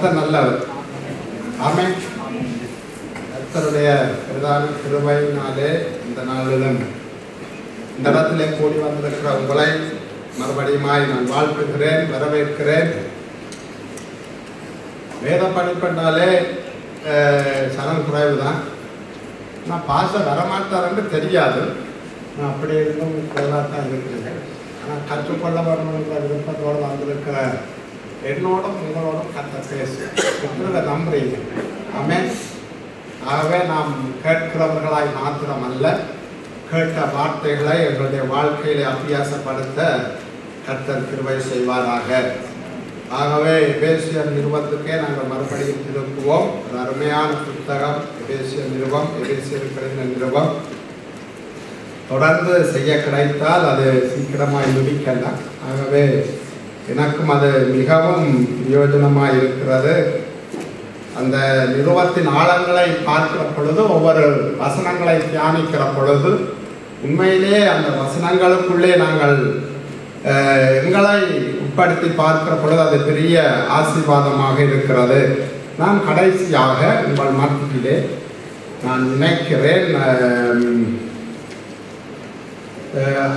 கர்த்தர் நல்லவர். ஆமென். கர்த்தருடைய பிரதான கிருபையினாலே இந்த நாளிலும் இந்த இடத்திலே கூடி வந்திருக்கிற உங்களை மறுபடியுமாய் நான் வாழ்த்துகிறேன், வரவேற்கிறேன். வேத படிப்பென்றாலே சனம் குறைவு தான். நான் பாச வரமாட்டார் என்று தெரியாது. நான் அப்படி இருந்தும் குறைவாக தான் இருக்கிறேன். ஆனால் கற்றுக்கொள்ள வரணுங்கிற விருப்பத்தோடு வந்திருக்கிற என்னோடும் உங்களோடும் கற்று பேசுகிறத நம்புறீங்க. ஆமென். ஆகவே நாம் கேட்கிறவர்களாய் மாத்திரமல்ல, கேட்ட வார்த்தைகளை எங்களுடைய வாழ்க்கையிலே அபியாசப்படுத்த கர்த்தர் கிருபை செய்வாராக. ஆகவே எபேசியர் நிருபத்துக்கே நாங்கள் மறுபடியும் திருப்புவோம். ஒரு அருமையான புத்தகம் எபேசியர் நிருபம், எபேசியர் நிருபம். தொடர்ந்து செய்ய கிடைத்தால் அது சீக்கிரமாக முடிக்கலாம். ஆகவே எனக்கும் அது மிகவும் பிரயோஜனமாக இருக்கிறது. அந்த நிருபத்தின் ஆழங்களை பார்க்கிற பொழுது, ஒவ்வொரு வசனங்களை தியானிக்கிற பொழுது உண்மையிலே அந்த வசனங்களுக்குள்ளே நாங்கள் எங்களை உட்படுத்தி பார்க்கிற பொழுது அது பெரிய ஆசீர்வாதமாக இருக்கிறது. நான் கடைசியாக உங்கள் மத்தியிலே நான் நினைக்கிறேன்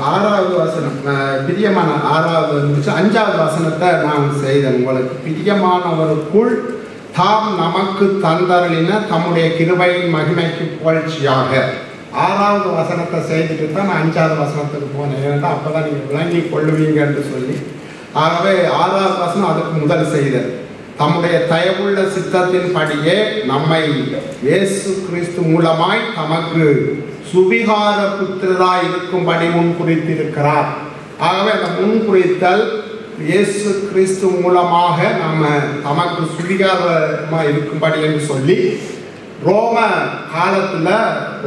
6வது வசனம், பிரியமான 6வது முடிச்சு 5வது வசனத்தை நான் செய்தேன். உங்களுக்கு பிரியமானவருக்குள் தாம் நமக்கு தந்தருளின தம்முடைய கிருபையின் மகிமைக்கு புகழ்ச்சியாக. 6வது வசனத்தை செய்துட்டு தான் நான் 5வது வசனத்துக்கு போனேன். ஏன்னா அப்போ தான் நீங்கள் விளங்கி கொள்ளுவீங்க என்று சொல்லி. ஆகவே 6வது வசனம் அதுக்கு முதல் செய்தேன். தம்முடைய தயவுள்ள சித்தத்தின் படியே நம்மை இயேசு கிறிஸ்து மூலமாய் தமக்கு சுவிகார புத்திரராய் இருக்கும்படி முன்குறித்திருக்கிறார். ஆகவே அந்த முன்குறித்தல் இயேசு கிறிஸ்து மூலமாக நம்ம தமக்கு சுவிகாரமாக இருக்கும்படி என்று சொல்லி, ரோம காலத்தில்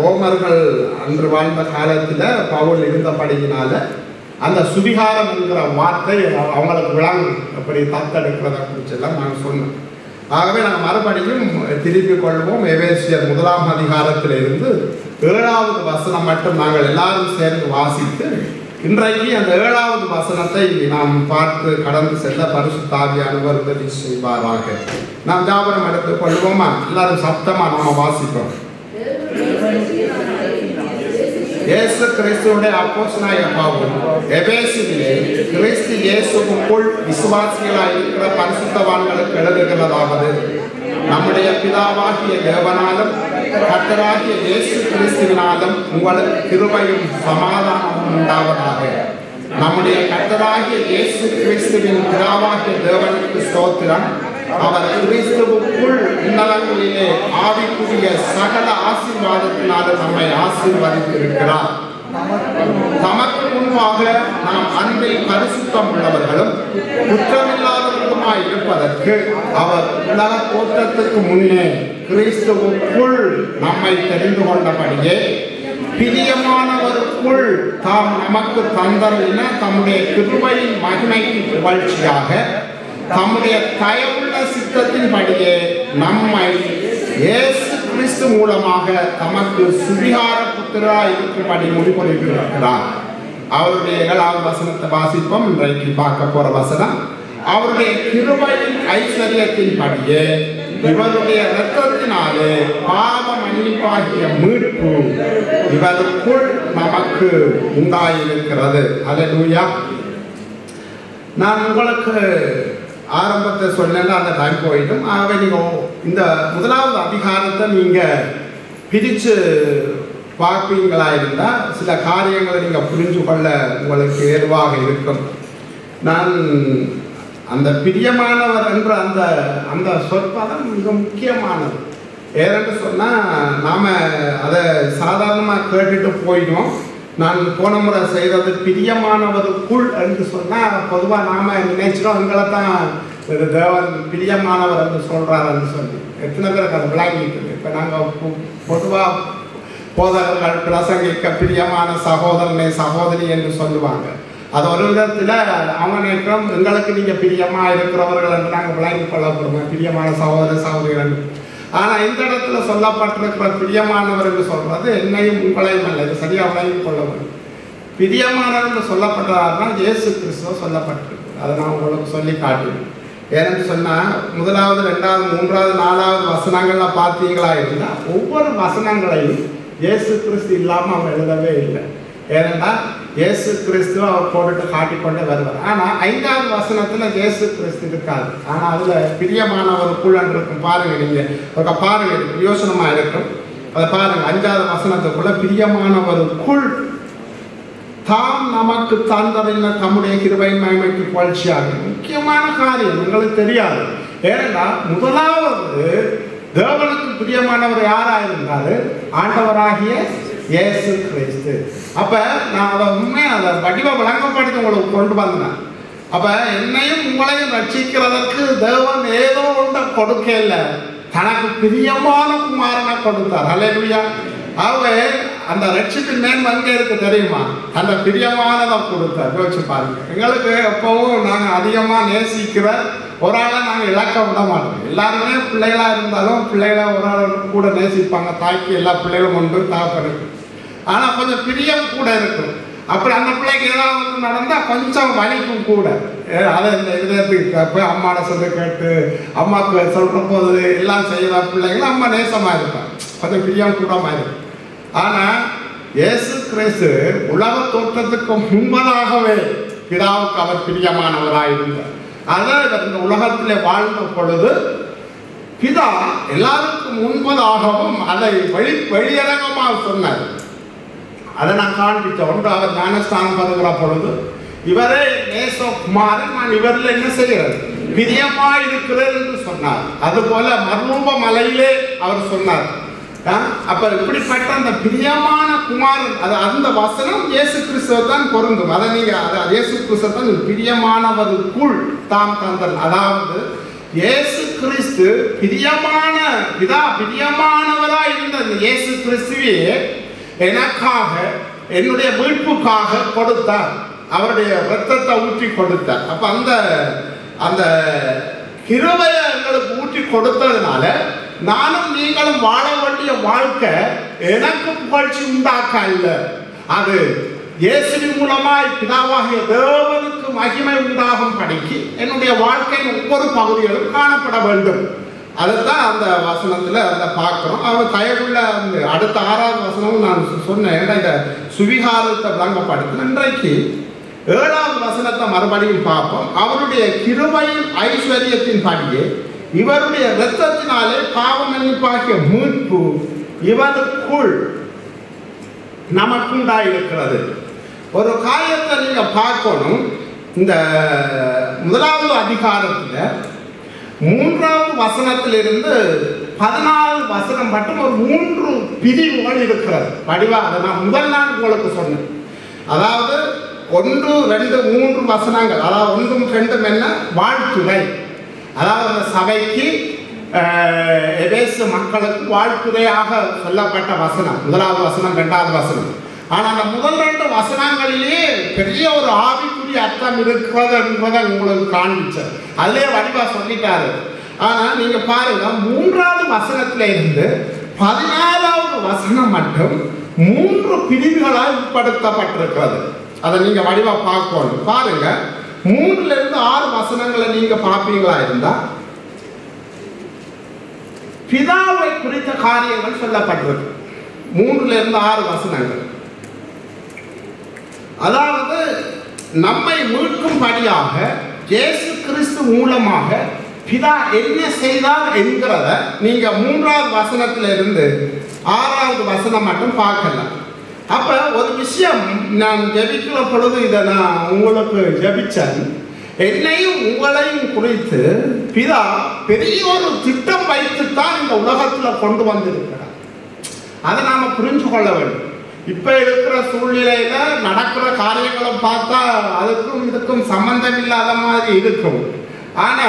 ரோமர்கள் அன்று வாழ்ந்த காலத்தில் பவுல் இருந்தபடியினால அந்த சுவிகாரம் என்கிற வார்த்தை அவங்களுக்கு விளங்கு எப்படி தத்தெடுக்கிறத குறிச்செல்லாம் நான் சொன்னேன். ஆகவே நாங்கள் மறுபடியும் திருப்பிக் கொள்வோம். எபேசியர் 1ஆம் அதிகாரத்திலிருந்து 7வது வசனம் மட்டும் நாங்கள் எல்லாரும் சேர்ந்து வாசித்து இன்றைக்கு அந்த 7வது வசனத்தை நாம் பார்த்து கடந்து செல்ல பரிசுத்த ஆவியானவர் உதவி செய்வாராக. நாம் ஜாபரம் எடுத்துக் கொள்வோமா? எல்லாரும் சத்தமா நாம வாசிப்போம். இயேசு கிறிஸ்துவுடைய அப்போஸ்தலனாகிய பவுல் எபேசியிலே கிறிஸ்து இயேசுவுக்குள் விசுவாசிகளாய் இருக்கிற பரிசுத்தவான்களுக்கு எழுதுகிறதாவது, நம்முடைய பிதாவாகிய தேவனாலும் கர்த்தராகிய இயேசு கிறிஸ்துவினாலும் உங்களுக்கு கிருபையும் சமாதானமும் உண்டாவதாக. நம்முடைய கர்த்தராகிய இயேசு கிறிஸ்துவின் பிதாவாகிய தேவனுக்கு ஸ்தோத்திரம். அவர் கிறிஸ்துவுக்குள் உன்னதங்களிலே ஆவிக்குரிய சகல ஆசீர்வாதத்தினாலும் நம்மை ஆசீர்வதித்திருக்கிறார். தமக்கு முன்பாக நாம் அன்பில் பரிசுத்தம் உள்ளவர்களும் குற்றமில்லாதவர்களுமாய் இருப்பதற்கு அவர் உலக தோற்றத்துக்கு முன்னே கிறிஸ்துவுக்குள் நம்மை தெரிந்து கொண்டபடியே பிரியமானவருக்குள் தாம் நமக்கு தந்தருளின தம்முடைய கிருபையின் மகிமைக்கு புகழ்ச்சியாக தம்முடைய தயவுள்ள சித்தத்தின் படியே நம்மை இயேசு கிறிஸ்து மூலமாக தமக்கு சுவிகார புத்திரராய் இருக்கும்படி முடிவெடுக்கிறார். அவருடைய 7வது வசனத்தை வாசிப்போம். இன்றைக்கு பார்க்க போற வசனம், அவருடைய கிருபையின் ஐஸ்வர்யத்தின் படியே இவருடைய இரத்தத்தினாலே பாவ மன்னிப்பாகிய மீட்பு இவருக்குள் நமக்கு உண்டாயிருக்கிறது. அல்லேலூயா. நான் உங்களுக்கு ஆரம்பத்தை சொன்னா அந்த டைம் போயிடும். ஆகவே நீங்கள் இந்த 1வது அதிகாரத்தை நீங்கள் பிரித்து பார்ப்பீங்களா இருந்தால் சில காரியங்களை நீங்கள் புரிஞ்சு கொள்ள உங்களுக்கு ஏதுவாக இருக்கும். நான் அந்த பிரியமானவர் என்ற அந்த அந்த சொற்பதம் மிக முக்கியமானது. ஏன்னு சொன்னால் நாம் அதை சாதாரணமாக கேட்டுட்டு போயிடும். நான் போன முறை செய்கிறது பிரியமானவருக்குள் என்று சொன்னால் பொதுவாக நாம் நினைச்சிடும் எங்களை தான் தேவன் பிரியமானவர் என்று சொல்கிறாருன்னு சொல்லி எத்தனை பேருக்கு அது விளங்கிட்டு. இப்போ நாங்கள் பொதுவாக போதகர்கள் பிரசங்கிக்க பிரியமான சகோதரனை சகோதரி என்று சொல்லுவாங்க. அது ஒரு விதத்தில் அவங்க நினைக்கிறோம் எங்களுக்கு நீங்கள் பிரியமாக இருக்கிறவர்கள் என்று நாங்கள் விளங்கி கொள்ளப்படுவோம், பிரியமான சகோதர சகோதரிகள். ஆனால் இந்த இடத்துல சொல்லப்பட்டிருக்கிற பிரியமானவர் என்று சொல்றது என்னையும் உங்களையும் அல்ல. இது சரியாக விளங்கி கொள்ள வேண்டும். பிரியமானவர் என்று சொல்லப்பட்டதால் இயேசு கிறிஸ்துவ சொல்லப்பட்டிருக்கு. அதை நான் உங்களுக்கு சொல்லி காட்டுவேன். ஏன்னு சொன்னால் முதலாவது, ரெண்டாவது, மூன்றாவது, நாலாவது வசனங்கள்லாம் பார்த்தீங்களா இருந்தா ஒவ்வொரு வசனங்களையும் இயேசு கிறிஸ்து இல்லாமல் அவர் எழுதவே இல்லை. ஏனென்றா இயேசு கிறிஸ்து அவர் போட்டுட்டு காட்டிக்கொண்டே வருவார். ஆனால் 5வது வசனத்தில் இயேசு கிறிஸ்து இருக்காது. ஆனால் அதில் பிரியமானவருக்குள் இருக்கும். பாருங்கள், நீங்கள் ஒரு பாருங்கள், யோசனமாக இருக்கும். அதை பாருங்கள், 5வது வசனத்துக்குள்ள பிரியமானவருக்குள் தாம் நமக்கு தந்தறின தம்முடைய கிருபையின் மகிமைக்கு புகழ்ச்சியாக. முக்கியமான காரியம் எங்களுக்கு தெரியாது. ஏனென்றா முதலாவது தேவனுக்கு பிரியமானவர் யாராயிருந்தாரு? ஆண்டவராகிய இயேசு கிறிஸ்து. அப்ப நான் அதை உண்மையை அதை வடிவ விளங்கப்படுத்தி உங்களுக்கு கொண்டு வந்தேன். அப்ப என்னையும் உங்களையும் ரட்சிக்கிறதற்கு தேவன் ஏதோ ஒன்றை கொடுக்க இல்லை, தனக்கு பிரியமான குமாரனை கொடுத்தார். அல்லேலூயா. அவர் அந்த ரட்சிப்பின் மேன்மை எங்கே இருக்கு தெரியுமா? அந்த பிரியமானதை கொடுத்தார். யோசிச்சு பாருங்க. எங்களுக்கு எப்பவும் நாங்கள் அதிகமாக நேசிக்கிற ஒரு ஆளை நாங்கள் இழக்க விட மாட்டோம். எல்லாருமே பிள்ளைகளாக இருந்தாலும் பிள்ளைகளை ஒரு ஆள் கூட நேசிப்பாங்க. தாய்க்கு எல்லா பிள்ளைகளும் உண்டு, தாப்பருக்கு. ஆனால் கொஞ்சம் பிரியம் கூட இருக்கும். அப்படி அந்த பிள்ளைக்கு ஏதாவது நடந்தால் கொஞ்சம் வலிக்கும் கூட. அதை இந்த இதயத்துக்கு போய் அம்மாட சொல்ல கேட்டு அம்மாவுக்கு சொல்கிற போது எல்லாம் செய்கிற பிள்ளைங்களும் அம்மா நேசமாக இருப்பாங்க, கொஞ்சம் பிரியம் கூடமாக இருக்கும். ஆனால் இயேசு கிறிஸ்து உலக தோற்றத்துக்கு முன்பதாகவே பிதாவுக்கு அவர் பிரியமானவராயிருந்தார். அதாவது இந்த உலகத்திலே வாழ்ந்த பொழுது பிதா எல்லாருக்கும் முன்பதாகவும் அதை வெளியரங்கமாக சொன்னார். அதை நான் காண்பித்த ஒன்று, அவர் ஞானஸ்தானம் பருகிற பொழுது இவரே நேசகுமாரன், நான் இவரில் என்ன செய்கிறது பிரியமா இருக்கிறேன் என்று சொன்னார். அதுபோல மர்மூப மலையிலே அவர் சொன்னார். அப்ப இப்படிப்பட்ட அந்த பிரியமான குமாரன், அது அந்த வசனம் இயேசு கிறிஸ்துவை தான் பொருந்தும். அதை நீங்க இயேசு கிறிஸ்துவ தான் பிரியமானவருக்குள் தாம் தந்தன். அதாவது இயேசு கிறிஸ்து பிரியமான பிதா பிரியமானவரா இருந்த அந்த இயேசு கிறிஸ்துவே எனக்காக என்னுடைய மீட்புக்காக கொடுத்தார். அவருடைய இரத்தத்தை ஊற்றி கொடுத்தார். அப்ப அந்த அந்த கிருபையை எங்களுக்கு ஊற்றி கொடுத்ததுனால நானும் நீங்களும் வாழ வேண்டிய வாழ்க்கை எனக்கு புகழ்ச்சி உண்டாக்க அல்ல, அது இயேசுவின் மூலமாய் பிதாவாகிய தேவனுக்கு மகிமை உண்டாகும் படிக்கு என்னுடைய வாழ்க்கையின் ஒவ்வொரு பகுதிகளும் காணப்பட வேண்டும். அதுதான் அந்த வசனத்துல அந்த பார்க்கிறோம். அவர் தயவுள்ள அந்த அடுத்த 6வது வசனமும் நான் சொன்னேன், இந்த சுவிகாரத்தை விளங்கப்படுத்தின. இன்றைக்கு 7வது வசனத்தை மறுபடியும் பார்ப்போம். அவருடைய கிருபையின் ஐஸ்வர்யத்தின் படியே இவருடைய இரத்தத்தினாலே பாவ மன்னிப்பாகிய மீட்பு இவருக்குள் நமக்குண்டாயிருக்கிறது. ஒரு காரியத்தை நீங்க பார்க்கணும். இந்த 1வது அதிகாரத்துல 3வது வசனத்திலிருந்து 14வது வசனம் மட்டும் ஒரு 3 பிரிவுகள் இருக்கிறது. வடிவா அதை நான் முதல் நாள் உங்களுக்கு சொன்னேன். அதாவது 1, 2, 3 வசனங்கள். அதாவது 1, 2 என்ன வாழ்த்துரை, அதாவது அந்த சபைக்கு எபேசு மக்களுக்கு வாழ்த்துரையாக சொல்லப்பட்ட வசனம் 1வது வசனம், 2வது வசனம். ஆனால் அந்த முதல் 2 வசனங்களிலேயே பெரிய ஒரு ஆவிக்குரிய அர்த்தம் இருக்கிறது என்பதை உங்களுக்கு காண்பிச்சார். அதிலே வடிவா சொல்லிட்டாரு. ஆனால் நீங்க பாருங்க, 3வது வசனத்தில இருந்து 14வது வசனம் மட்டும் 3 பிரிவுகளால் உட்படுத்தப்பட்டிருக்கிறது. அதை நீங்க வடிவா பார்க்கணும். பாருங்க, 3ல இருந்து 6 வசனங்களை நீங்க பார்ப்பீங்களா இருந்தா பிதாவை குறித்த காரியங்கள் சொல்லப்பட்டிருக்கு. 3ல இருந்து 6 வசனங்கள். அதாவது நம்மை மீட்கும்படியாக இயேசு கிறிஸ்து மூலமாக பிதா என்ன செய்தார் என்கிறத நீங்க 3வது வசனத்தில இருந்து 6வது வசனம் மட்டும் பார்க்கலாம். அப்ப ஒரு விஷயம் நான் ஜெபிக்கிற பொழுது இதை நான் உங்களுக்கு ஜெபிச்சேன். என்னையும் உங்களையும் குறித்து பிதா பெரிய ஒரு திட்டம் வைத்துத்தான் இந்த உலகத்துல கொண்டு வந்திருக்கிறார். அதை நாம புரிஞ்சு கொள்ள வேண்டும். இப்ப இருக்கிற சூழ்நிலையில நடக்கிற காரியங்களை பார்த்தா அதுக்கும் இதுக்கும் சம்பந்தம் இல்லாத மாதிரி இருக்கும். ஆனா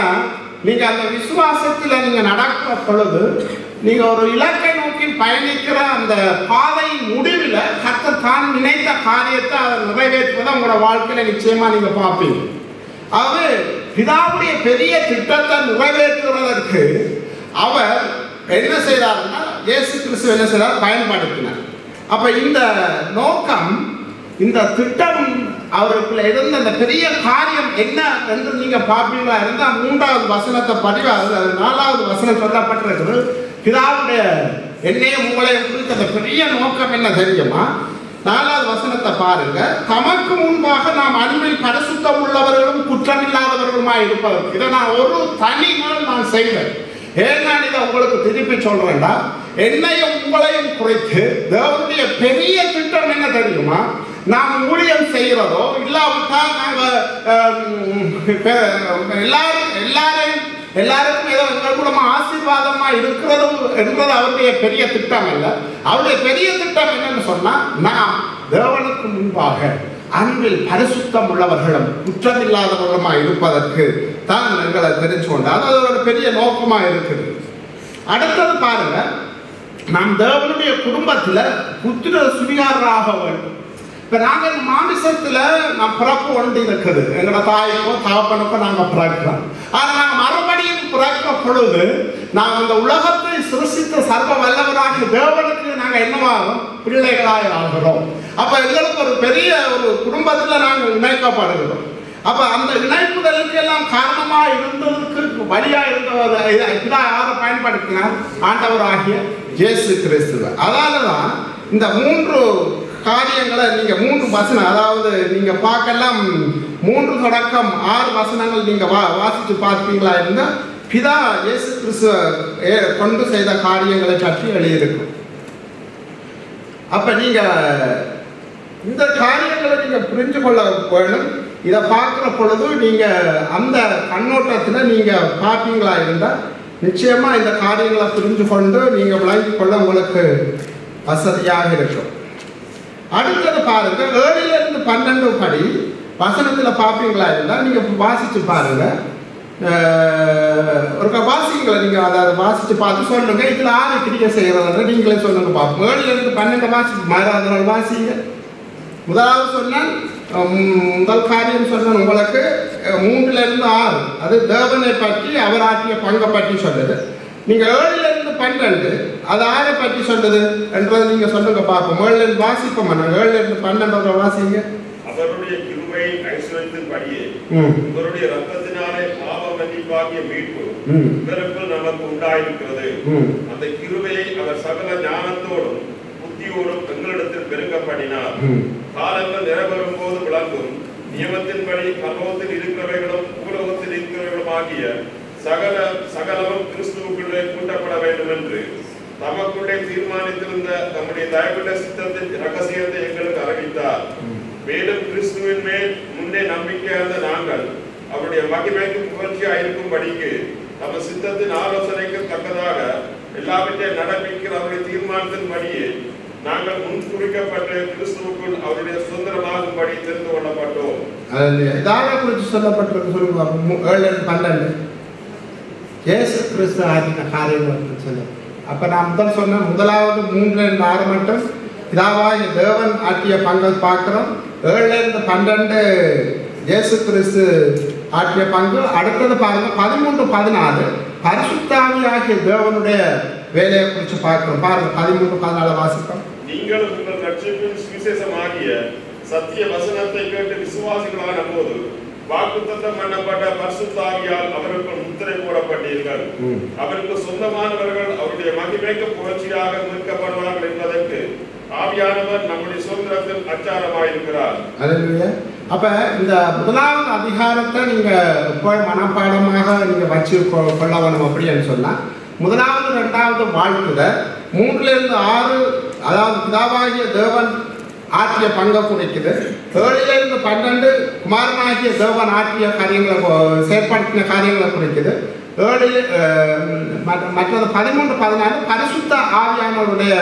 நீங்க அந்த விசுவாசத்துல நீங்க நடக்கிற பொழுது நீங்க ஒரு இலக்கை நோக்கி பயணிக்கிற அந்த பாதை முடிவில் கர்த்தர் தான் நினைத்த காரியத்தை அதை நிறைவேற்றுவதை உங்களோட வாழ்க்கையில நிச்சயமா நீங்க பார்ப்பீங்க. அது பிதாவுடைய பெரிய திட்டத்தை நிறைவேற்றுவதற்கு அவர் என்ன செய்தார்னா இயேசு கிறிஸ்து என்ன செய்தார் பயன்படுத்தினார். அப்ப இந்த நோக்கம், இந்த திட்டம் அவருக்குள்ள இருந்த அந்த பெரிய காரியம் என்ன என்று நீங்க பார்ப்பீங்களா இருந்தால் 3வது வசனத்தை படிவா 4வது வசனம் சொல்லப்பட்டிருக்கிறது. பிதாவுடைய என்னையும் உங்களையும் குறித்த அந்த பெரிய நோக்கம் என்ன தெரியுமா? 4வது வசனத்தை பாருங்க. தமக்கு முன்பாக நாம் அன்பில் பரிசுத்தம் உள்ளவர்களும் குற்றமில்லாதவர்களுமாய் இருப்பதற்கு. இதை நான் ஒரு தனி நாள் நான் செய்வேன். ஏன் நான் இதை உங்களுக்கு திருப்பி சொல்றேன்டா, என்னையும் உங்களையும் குறித்து தேவனுடைய பெரிய திட்டம் என்ன தெரியுமா? நாம் ஊழியம் செய்கிறதோ இல்லாவிட்டால் நாங்கள் எல்லாருக்கும் ஏதோ எங்கள் மூலமாக ஆசீர்வாதமா இருக்கிறது என்பது அவருடைய பெரிய திட்டம் அல்ல. அவருடைய பெரிய திட்டம் என்னன்னு சொன்னா, நாம் தேவனுக்கு முன்பாக அன்பில் பரிசுத்தம் உள்ளவர்களும் குற்றமில்லாதவர்களுமா இருப்பதற்கு தான் எங்களை தெரிஞ்சு கொண்டு அது ஒரு பெரிய நோக்கமா இருக்குது. அடுத்தது பாருங்க, நாம் தேவனுடைய குடும்பத்துல புத்திர சுவிகாரராக வேண்டும். இப்ப நாங்கள் மாமிசத்துல நாம் பிறப்பு ஒன்று இருக்குது. எங்களோட தாய்க்கோ தகப்பனுக்கோ நாங்க பிறக்கிறோம். ஆனா நாங்கள் மறுபடியும் பிறக்க பொழுது நாங்கள் அந்த உலகத்தை சிருஷ்டித்த சர்வ வல்லவராக தேவனுக்கு நாங்கள் என்னவாகும்? பிள்ளைகளாக ஆகிறோம். அப்ப எங்களுக்கு ஒரு பெரிய ஒரு குடும்பத்துல நாங்கள் இணைக்கப்படுகிறோம். அப்ப அந்த இணைப்புதலுக்கு எல்லாம் காரணமா இருந்ததற்கு வழியா இருந்தவர் யாரை பயன்படுத்தினார்? ஆண்டவராகிய இயேசு கிறிஸ்துவ. அதனாலதான் இந்த 3 காரியங்களை நீங்க 3 வசனம், அதாவது நீங்க பார்க்கலாம் 3 தொடக்கம் 6 வசனங்கள் நீங்க வாசிச்சு பார்ப்பீங்களா இருந்தா பிதா இயேசு கிறிஸ்துவ கொண்டு செய்த காரியங்களை பற்றி எழுதியிருக்கும். அப்ப நீங்க இந்த காரியங்களை நீங்க புரிஞ்சு கொள்ள வேணும். இதை பார்க்கிற பொழுது நீங்க அந்த கண்ணோட்டத்துல நீங்க பார்ப்பீங்களா இருந்தா நிச்சயமா இந்த காரியங்களை புரிஞ்சு கொண்டு நீங்க விளங்கிக் கொள்ள உங்களுக்கு வசதியாக இருக்கும். அடுத்தது பாருங்க, 7லிருந்து 12 படி வசனத்துல பார்ப்பீங்களா இருந்தா நீங்க வாசிச்சு பாருங்க. ஒரு வாசிங்களை நீங்க அதை வாசிச்சு பார்த்து சொல்லுங்க, இதுல ஆறு கிரியை செய்யறதுன்னு நீங்களே சொல்லுங்க பார்ப்போம். 7லிருந்து 12 வாசிச்சு மாறாதவர்கள் வாசிங்க. முதலாவது சொன்னால் முதல் காரியம் சொன்ன உங்களுக்கு 3லிருந்து 6 அது தேவனை பற்றி அவர் ஆற்றிய பங்கை பற்றி சொல்லுது. நீங்க 7லிருந்து 12 அது ஆரை பற்றி சொல்லுது என்றதை நீங்க சொல்லுங்க பார்ப்போம். 7லிருந்து வாசிப்போம். 7லிருந்து 12 வாசிங்க. அவருடைய கிருபையை ஐஸ்வரியத்தின்படியே இவருடைய ரத்தத்தினாலே பாவ மன்னிப்பாகிய மீட்பு இவருக்குள் நமக்கு உண்டாயிருக்கிறது. அந்த கிருபையை அவர் சகல ஞானத்தோடும் புத்தியோடும் எங்களிடத்தில் பெருங்கப்படினார். காலங்கள் நிறைவேறும் போது விளங்கும் நியமத்தின்படி பரலோகத்தில் இருக்கிறவைகளும் பூலோகத்தில் இருக்கிறவைகளும் ஆகிய சகலமும் கிறிஸ்துவுக்குள்ளே கூட்டப்பட வேண்டும் என்று தமக்குள்ளே தீர்மானித்திருந்த தம்முடைய தயவுள்ள சித்தத்தின் ரகசியத்தை எங்களுக்கு அறிவித்தார். மேலும் கிறிஸ்துவின் மேல் முன்னே நம்பிக்கையார்ந்த நாங்கள் அவருடைய மகிமைக்கு புகழ்ச்சியாக இருக்கும்படிக்கு நம்ம சித்தத்தின் ஆலோசனைக்கு தக்கதாக எல்லாவற்றையும் நடப்பிக்கிற அவருடைய தீர்மானத்தின்படியே நாங்கள் முன்குறிக்கப்பட்டு கிறிஸ்துவுக்குள் அவருடைய சுதந்திரமாகும்படி தெரிந்து கொள்ளப்பட்டோம். குறித்து சொல்லப்பட்டிருக்கு சொல்லுங்க. 7-12 இயேசு கிறிஸ்து ஆகின காரியங்கள் சொல்ல. அப்ப நான் முதல் சொன்ன முதலாவது 3லிருந்து 6 மட்டும் பிதாவாகிய தேவன் ஆற்றிய பங்கை பார்க்கிறோம். 7லிருந்து 12 இயேசு கிறிஸ்து ஆற்றிய பங்கு. அடுத்தது பாருங்க 13-14 பரிசுத்தாவியாகிய தேவனுடைய வேலையை குறித்து பார்க்கிறோம். பாருங்க 13-14 வாசிப்போம். நீங்கள் உங்கள் ரட்சிப்பின் சுவிசேஷமாகிய சத்திய வசனத்தை கேட்டு விசுவாசிகளான போது வாக்குத்தத்தம் பண்ணப்பட்ட பரிசுத்தாவியால் அவருக்கு முத்திரை போடப்பட்டீர்கள். அவருக்கு சொந்தமானவர்கள் அவருடைய மகிமைக்கு புகழ்ச்சியாக மீட்கப்படுவார்கள் என்பதற்கு ஆவியானவர் நம்முடைய சுதந்திரத்தில் அச்சாரமாயிருக்கிறார். அப்ப இந்த முதலாவது அதிகாரத்தை நீங்க மனப்பாடமாக நீங்க வச்சு கொள்ள வேணும். அப்படின்னு சொன்னா முதலாவது 2வது வாழ்த்துத 3லிருந்து 6 அதாவது பிதாவாகிய தேவன் ஆற்றிய பங்கை குறிக்குது. 7லிருந்து 12 குமாரனாகிய தேவன் ஆற்றிய காரியங்களை செயற்படுத்தின காரியங்களை குறிக்குது. மற்றது 13-14 பரிசுத்த ஆவியானவருடைய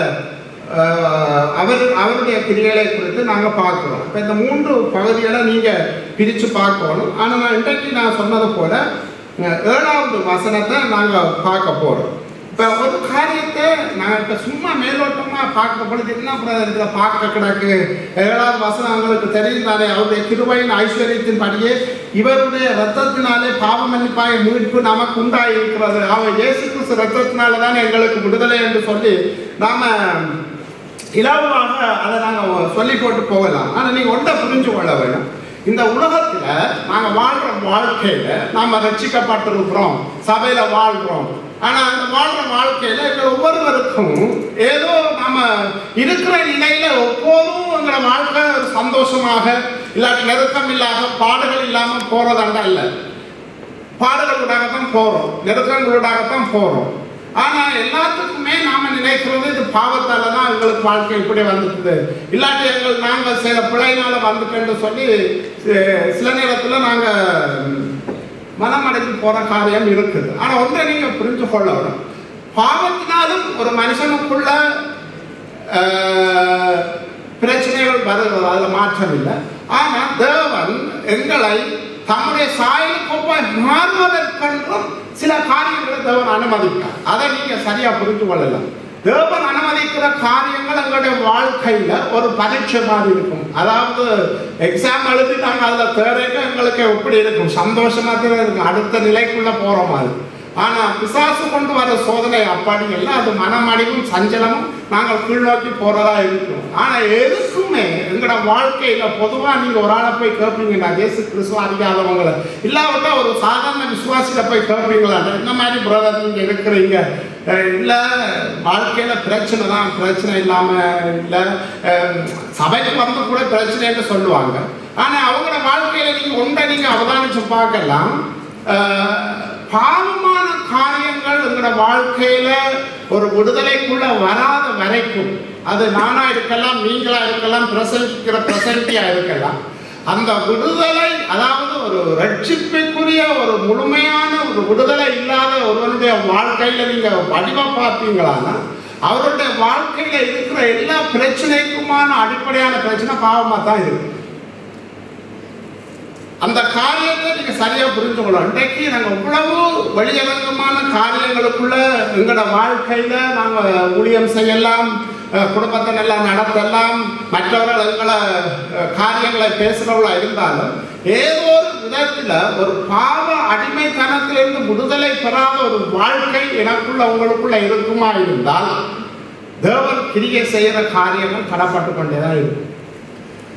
அவருடைய கிரியைகளை குறித்து நாங்கள் பார்க்கிறோம். இப்போ இந்த 3 பகுதிகளை நீங்கள் பிரித்து பார்க்கணும். ஆனால் நான் இன்றைக்கு நான் சொன்னது போல 7வது வசனத்தை நாங்கள் பார்க்க போகிறோம். இப்போ ஒரு காரியத்தை நாங்கள் இப்போ சும்மா மேலோட்டமாக பார்க்க பொழுது என்ன இதில் பார்க்க கிடக்கு. 7வது வசனம் அவங்களுக்கு தெரியும் தானே, அவருடைய கிருபையின் ஐஸ்வர்யத்தின் படியே இவருடைய ரத்தத்தினாலே பாவ மன்னிப்பாய மீட்பு நமக்கு உண்டாயிருக்கிறது. அவர் இயேசு கிறிஸ்து ரத்தத்தினால தானே எங்களுக்கு விடுதலை என்று சொல்லி நாம் இலவாக அதை நாங்கள் சொல்லி போட்டு போகலாம். ஆனால் நீங்கள் ஒன்றை புரிஞ்சு கொள்ள வேணும். இந்த உலகத்துல நாங்க வாழ்ற வாழ்க்கையில நாம ரட்சிக்கப்பட்டிருக்கிறோம், சபையில வாழ்றோம். ஆனா அந்த வாழ்ற வாழ்க்கையில எங்கள் ஒவ்வொருவருக்கும் ஏதோ நம்ம இருக்கிற நிலையில எப்போதும் எங்களோட வாழ்க்கை ஒரு சந்தோஷமாக இல்லாட்டி நெருக்கம் இல்லாத பாடுகள் இல்லாம போறதாண்டா இல்லை. பாடுகளூடாகத்தான் போறோம், நெருக்கங்களூடாகத்தான் போறோம். ஆனா எல்லாத்துக்குமே நாம நினைக்கிறது இது பாவத்தால தான் எங்களுக்கு வாழ்க்கை இப்படி வந்துட்டு, இல்லாட்டி நாங்கள் சில பிள்ளைனால வந்துட்டேன்னு சொல்லி சில நேரத்துல நாங்க மனமடைந்து போற காரியம் இருக்குது. ஆனா ஒன்றை நீங்க புரிஞ்சு கொள்ளணும், பாவத்தினாலும் ஒரு மனுஷனுக்குள்ள பிரச்சனைகள் வருகிறது, அதுல மாற்றம் இல்லை. ஆனா தேவன் எங்களை தம்முடைய சாயலுக்கு மாறுவதற்கென்றும் சில காரியங்களை தேவன் அனுமதிப்பார். அதை நீங்க சரியா புரிந்து கொள்ளலாம். தேவன் அனுமதிக்கிற காரியங்கள் எங்களுடைய வாழ்க்கையில ஒரு பரீட்சை மாதிரி இருக்கும். அதாவது எக்ஸாம் எழுதி நாங்கள் அதுல தேர்தல் எங்களுக்கு எப்படி இருக்கும், சந்தோஷமா தான் இருக்கும், அடுத்த நிலைக்குள்ள போற மாதிரி. ஆனா பிசாசு கொண்டு வர சோதனை அப்படி எல்லாம் அது மனமடிவும் சஞ்சலமும் நாங்கள் கீழ்நோக்கி போறதா இருக்கும். ஆனா எதுக்குமே எங்களோட வாழ்க்கையில பொதுவா நீங்க ஒரு ஆளை போய் கேட்பீங்கன்னா இயேசு கிறிஸ்துவ அறியாதவங்களை, இல்லாவிட்டா ஒரு சாதாரண விசுவாசியில போய் கேட்பீங்களா, இந்த மாதிரி பிரதர் நீங்க இருக்கிறீங்க, இல்ல வாழ்க்கையில பிரச்சனை தான், பிரச்சனை இல்லாம இல்ல சபைக்கு வந்து கூட பிரச்சனைன்னு சொல்லுவாங்க. ஆனா அவங்களோட வாழ்க்கையில நீங்க ஒன்றை நீங்க அவதானிச்சு பார்க்கலாம், பாவமான காரியங்கள் எங்களோட வாழ்க்கையில ஒரு விடுதலைக்குள்ள வராத வரைக்கும், அது நானா இருக்கலாம், நீங்களா இருக்கலாம், பிரசன்டியா இருக்கலாம், அந்த விடுதலை அதாவது ஒரு ரட்சிப்புக்குரிய ஒரு முழுமையான ஒரு விடுதலை இல்லாத ஒருவருடைய வாழ்க்கையில நீங்க வடிவ பார்த்தீங்களான்னா அவருடைய வாழ்க்கையில இருக்கிற எல்லா பிரச்சனைக்குமான அடிப்படையான பிரச்சனை பாவமா தான் இருக்கு. அந்த காரியத்தை நீங்க சரியா புரிஞ்சு கொள்ளலாம். இன்றைக்கு நாங்க இவ்வளவு வெளியரங்கமான காரியங்களுக்குள்ள எங்களோட வாழ்க்கையில நாங்க ஊழியம் செய்யலாம், குடும்பத்தை நல்லா நடத்தலாம், மற்றவர்கள் எங்களை காரியங்களை பேசுறவங்களா இருந்தாலும் ஏதோ ஒரு விதத்துல ஒரு பாவ அடிமைத்தனத்திலிருந்து விடுதலை பெறாத ஒரு வாழ்க்கை எனக்குள்ள உங்களுக்குள்ள இருக்குமா இருந்தால் தேவன் கிரியை செய்யற காரியங்கள் தடப்பட்டு கொண்டேதான் இருக்கும்.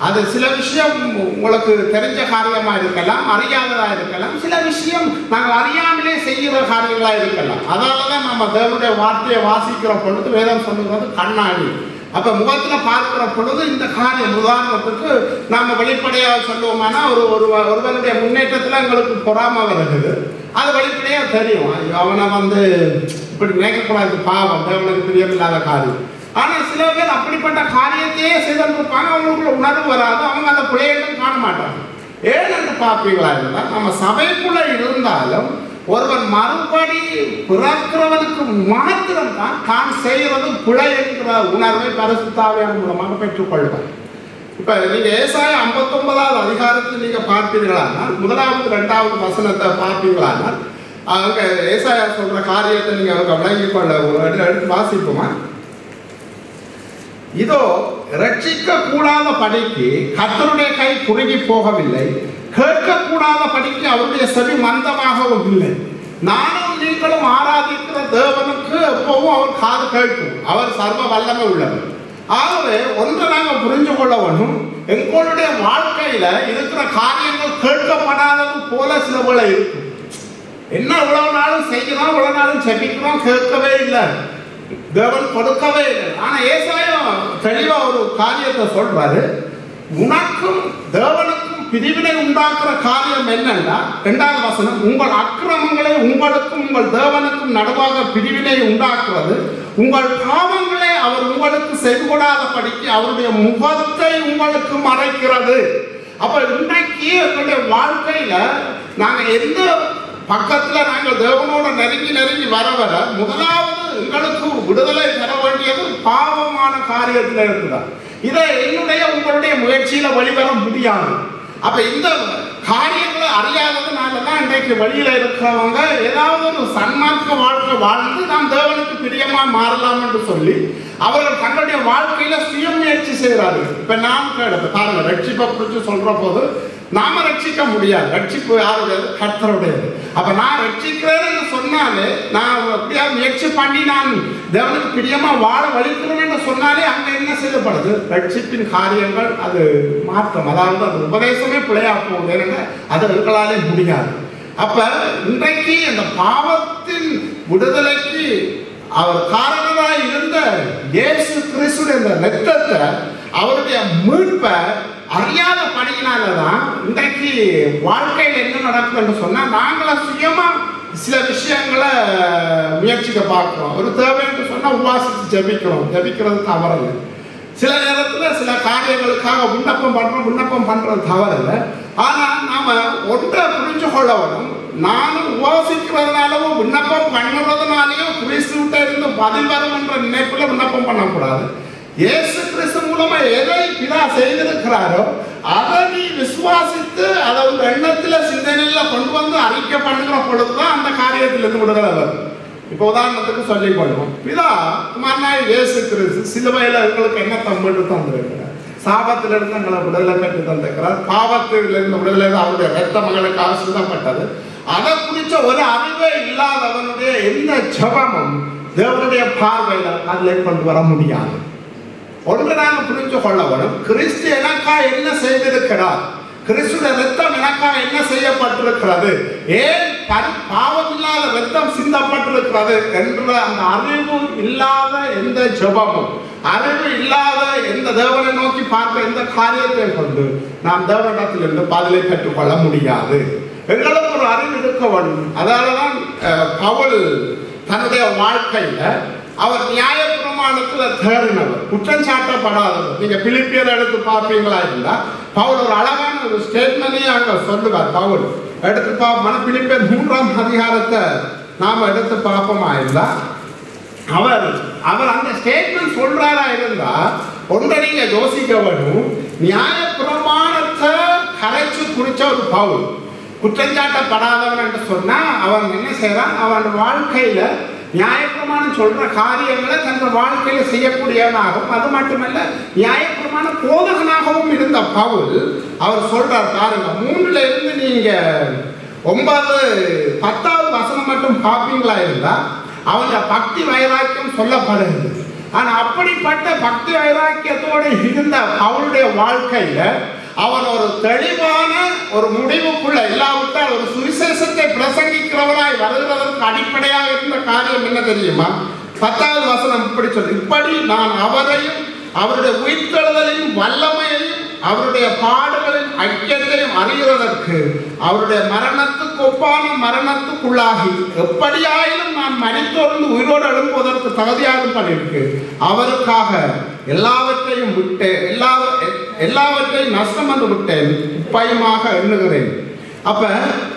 அது சில விஷயம் உங்களுக்கு தெரிஞ்ச காரியமா இருக்கலாம், அறியாததா இருக்கலாம், சில விஷயம் நாங்கள் அறியாமலே செய்கிற காரியங்களா இருக்கலாம். அதனாலதான் நம்ம தேவனுடைய வார்த்தையை வாசிக்கிற பொழுது வேதம் சொல்லுகிறது கண்ணாடி. அப்ப முகத்துல பார்க்கிற பொழுது இந்த காரியம் உதாரணத்துக்கு நாம வெளிப்படையாக சொல்லுவோம்னா ஒருவனுடைய முன்னேற்றத்துல எங்களுக்கு பொறாம வருகிறது, அது வெளிப்படையா தெரியும். அவனை இப்படி நினைக்கக்கூடாது, பாவம், தேவனுக்கு பிரியமில்லாத காரியம். ஆனா சில பேர் அப்படிப்பட்ட காரியத்தையே செய்திருப்பாங்க, அவங்களுக்குள்ள உணர்வு வராது, அவங்க அந்த பிள்ளைகளும் காண மாட்டாங்க. ஏன் என்று பார்ப்பீங்களா இருந்தால் நம்ம சபைக்குள்ள இருந்தாலும் ஒருவன் மறுபடி பிறக்கிறவனுக்கு மாத்திரம்தான் தான் செய்கிறது பிழை என்கிற உணர்வை பரிசுத்த ஆவியானவர் மூலமாக பெற்றுக்கொள்வார். இப்ப நீங்க ஏசாயா 59வது அதிகாரத்தில் நீங்க பார்ப்பீர்களானால் 1வது 2வது வசனத்தை பார்ப்பீங்களானால் அவங்க ஏசாயா சொல்ற காரியத்தை நீங்க விளங்கிக் கொள்ள எடுத்து வாசிப்போமா. இதோ ரட்சிக்க கூடாத படிக்கு கர்த்தருடைய கை குறுகி போகவில்லை, கேட்கக்கூடாத படிக்கு அவருடைய செவி மந்தமாகவும் இல்லை. நானும் நீங்களும் ஆராதிக்கிற தேவனுக்கு எப்பவும் அவர் காது கேட்கும், அவர் சர்வ வல்லமை உள்ளவர். ஆகவே ஒன்று நாங்கள் புரிஞ்சு கொள்ளவனும் எங்களுடைய வாழ்க்கையில இருக்கிற காரியங்கள் கேட்கப்படாதது போல சில போல இருக்கும். என்ன இவ்வளவு நாளும் செய்கிறோம், இவ்வளவு நாளும் செபிக்கிறோம், கேட்கவே இல்லை, தேவன் கொடுக்கவே இல்லை. ஆனா ஏசாயா தெளிவா ஒரு காரியத்தை சொல்றாரு, உனக்கும் தேவனுக்கும் பிரிவினை உண்டாக்குற காரியம் என்னன்னா 2வது வசனம், உங்கள் அக்கிரமங்களை உங்களுக்கும் உங்கள் தேவனுக்கும் நடுவாக பிரிவினை உண்டாக்குறது, உங்கள் பாவங்களை அவர் உங்களுக்கு செவிகொடாத படிக்கு அவருடைய முகத்தை உங்களுக்கு மறைக்கிறது. அப்ப இன்றைக்கு எங்களுடைய வாழ்க்கையில நாங்க எந்த பக்கத்துல நாங்கள் தேவனோட நெருங்கி வர முதலாவது எங்களுக்கு விடுதலை பெற வேண்டியது பாவமான காரியத்தில் இருக்குதான். இதை என்னுடைய உங்களுடைய முயற்சியில வெளிவர முடியாது. அப்ப இந்த காரியங்களை அறியாததுனாலதான் இன்றைக்கு வெளியில இருக்கிறவங்க ஏதாவது ஒரு சன்மார்க்க வாழ்க்கை வாழ்ந்து நாம் தேவனுக்கு பிரியமா மாறலாம் என்று சொல்லி அவர்கள் தங்களுடைய வாழ்க்கையில சுய முயற்சி செய்கிறார்கள். இப்ப நாம் பாருங்க, ரட்சிப்பை குறித்து சொல்ற போது நாம ரட்சிக்க முடியாது. ரட்சிப்பு யாருடையது? கர்த்தருடையது. அப்ப நான் ரட்சிக்கிறேன்னு சொன்னாலே, நான் அப்படியா முயற்சி பண்ணி நான் தேவனுக்கு பிரியமா வாழ வலிக்கிறேன்னு சொன்னாலே அங்க என்ன செய்யப்படுது? ரட்சிப்பின் காரியங்கள் அது மாற்றம், அதாவது அது உபதேசமே பிழையா போகுது. ஏன்னா அது எங்களாலே முடியாது. அப்ப இன்றைக்கு அந்த பாவத்தின் விடுதலைக்கு அவர் காரணராய் இருந்த இயேசு கிறிஸ்துவின் இந்த இரத்தத்தை, அவருடைய மீட்பை அறியாத படியினாலதான் இன்றைக்கு வாழ்க்கையில் என்ன நடக்குதுன்னு சொன்னா, நாங்கள சுயமா சில விஷயங்களை முயற்சிக்க பார்க்கிறோம். ஒரு தேவை என்று சொன்னா உபாசித்து ஜபிக்கிறோம். ஜபிக்கிறது தவறில்லை. சில நேரத்துல சில காரியங்களுக்காக விண்ணப்பம் பண்றது தவறில்லை. ஆனா நாம ஒன்றை புரிஞ்சு கொள்ள வேணும். நானும் உபாசிக்கிறதுனாலவும் விண்ணப்பம் பண்ணுறதுனாலையும் கிறிஸ்துவிட்ட இருந்து பதில் வரும் என்ற நினைப்புல விண்ணப்பம் பண்ணக்கூடாது. இயேசு கிறிஸ்து மூலமா எதை பிதா செய்திருக்கிறாரோ அதை நீ விசுவாசித்து அதை ஒரு எண்ணத்துல சிந்தனையில கொண்டு வந்து அறிக்கை பண்ணுகிற பொழுதுதான் அந்த காரியத்திலிருந்து விடுதலை வரும். இப்போ உதாரணத்துக்கு சொல்லிக் கொள்வோம். பிதா குமாரனாய் இயேசு கிறிஸ்து சிலுவையில எங்களுக்கு என்ன தம்பிட்டு தந்திருக்கிறார்? சாபத்திலிருந்து எங்களை விடுதலை பெற்று தந்திருக்கிறார். பாவத்திலிருந்து விடுதலை அவருடைய இரத்தம் எங்களுக்கு ஆசிரியப்பட்டது. அதை குறிச்ச ஒரு அறிவே இல்லாதவனுடைய எந்த ஜபமும் தேவனுடைய பார்வையில அதில் கொண்டு வர முடியாது. ஒன்று நாங்கள் புரிஞ்சு கொள்ள வேணும். கிறிஸ்து எனக்கா என்ன செய்திருக்கிறார்? கிறிஸ்துடைய இரத்தம் எனக்கா என்ன செய்யப்பட்டிருக்கிறது? ஏன் பாவம் இல்லாத இரத்தம் சிந்தப்பட்டிருக்கிறது என்ற அந்த அறிவு இல்லாத எந்த ஜபமும், அறிவு இல்லாத எந்த தேவனை நோக்கி பார்க்க எந்த காரியத்தை கொண்டு நாம் தேவனிடத்திலிருந்து பதிலை பெற்றுக்கொள்ள முடியாது. எங்களுக்கு ஒரு அறிவு இருக்க வேண்டும். அதனாலதான் பவுல் தன்னுடைய வாழ்க்கையில அவர் நியாய பிரமாணத்தில் தேறினவர், குற்றம் சாட்டப்படாதவர். நீங்க பிலிப்பியர் எடுத்து பார்ப்பீங்களா இருந்தா பவுல் ஒரு அழகான ஒரு ஸ்டேட்மெண்ட்டையும் அங்க சொல்லுவார். பவுல் எடுத்து பார்ப்போம். பிலிப்பியர் 3ஆம் அதிகாரத்தை நாம எடுத்து பார்ப்போமா இருந்தா அவர் அந்த ஸ்டேட்மெண்ட் சொல்றாரா இருந்தா ஒன்றை நீங்க யோசிக்க வேணும். நியாய பிரமாணத்தை கரைச்சு குறிச்ச ஒரு பவுல் குற்றஞ்சாட்டப்படாதவன் என்று சொன்னா அவன் என்ன செய்யறான்? அவன் வாழ்க்கையில நியாயப்பிரமாணம் சொல்ற காரியங்களை தன் வாழ்க்கையில செய்யக்கூடியவனாகவும், அது மட்டுமல்ல நியாயப்பிரமாண போதகனாகவும் இருந்த பவுல் அவர் சொல்றார் பாருங்க. 3ல இருந்து நீங்க 9, 10வது வசனம் மட்டும் பார்ப்பீங்களா இருந்தா அவங்க பக்தி வைராக்கியம் சொல்லப்படுகிறது. ஆனா அப்படிப்பட்ட பக்தி வைராக்கியத்தோடு இருந்த அவருடைய வாழ்க்கையில அவன் ஒரு தெளிவான ஒரு முடிவுக்குள்ள இல்லாவிட்டால் ஒரு சுவிசேஷத்தை பிரசங்கிக்கிறவராய் வருகிறதற்கு அடிப்படையாக இருந்த காரியம் என்ன தெரியுமா? 10வது வசனம் இப்படி சொல்லு, இப்படி நான் அவரையும் அவருடைய உயிர்த்தெழுதலையும் வல்லமையையும் அவருடைய பாடுகளின் ஐக்கியத்தையும் அறிகிறதற்கு அவருடைய மரணத்துக்கு ஒப்பான மரணத்துக்குள்ளாகி எப்படியாயிலும் நான் மரித்தோர்ந்து உயிரோடு எழும்புவதற்கு தகுதியாக பண்ணிருக்கு அவருக்காக எல்லாவற்றையும் விட்டேன், எல்லாவற்றையும் நஷ்டம் என்று விட்டேன், உப்பாயமாக எண்ணுகிறேன். அப்ப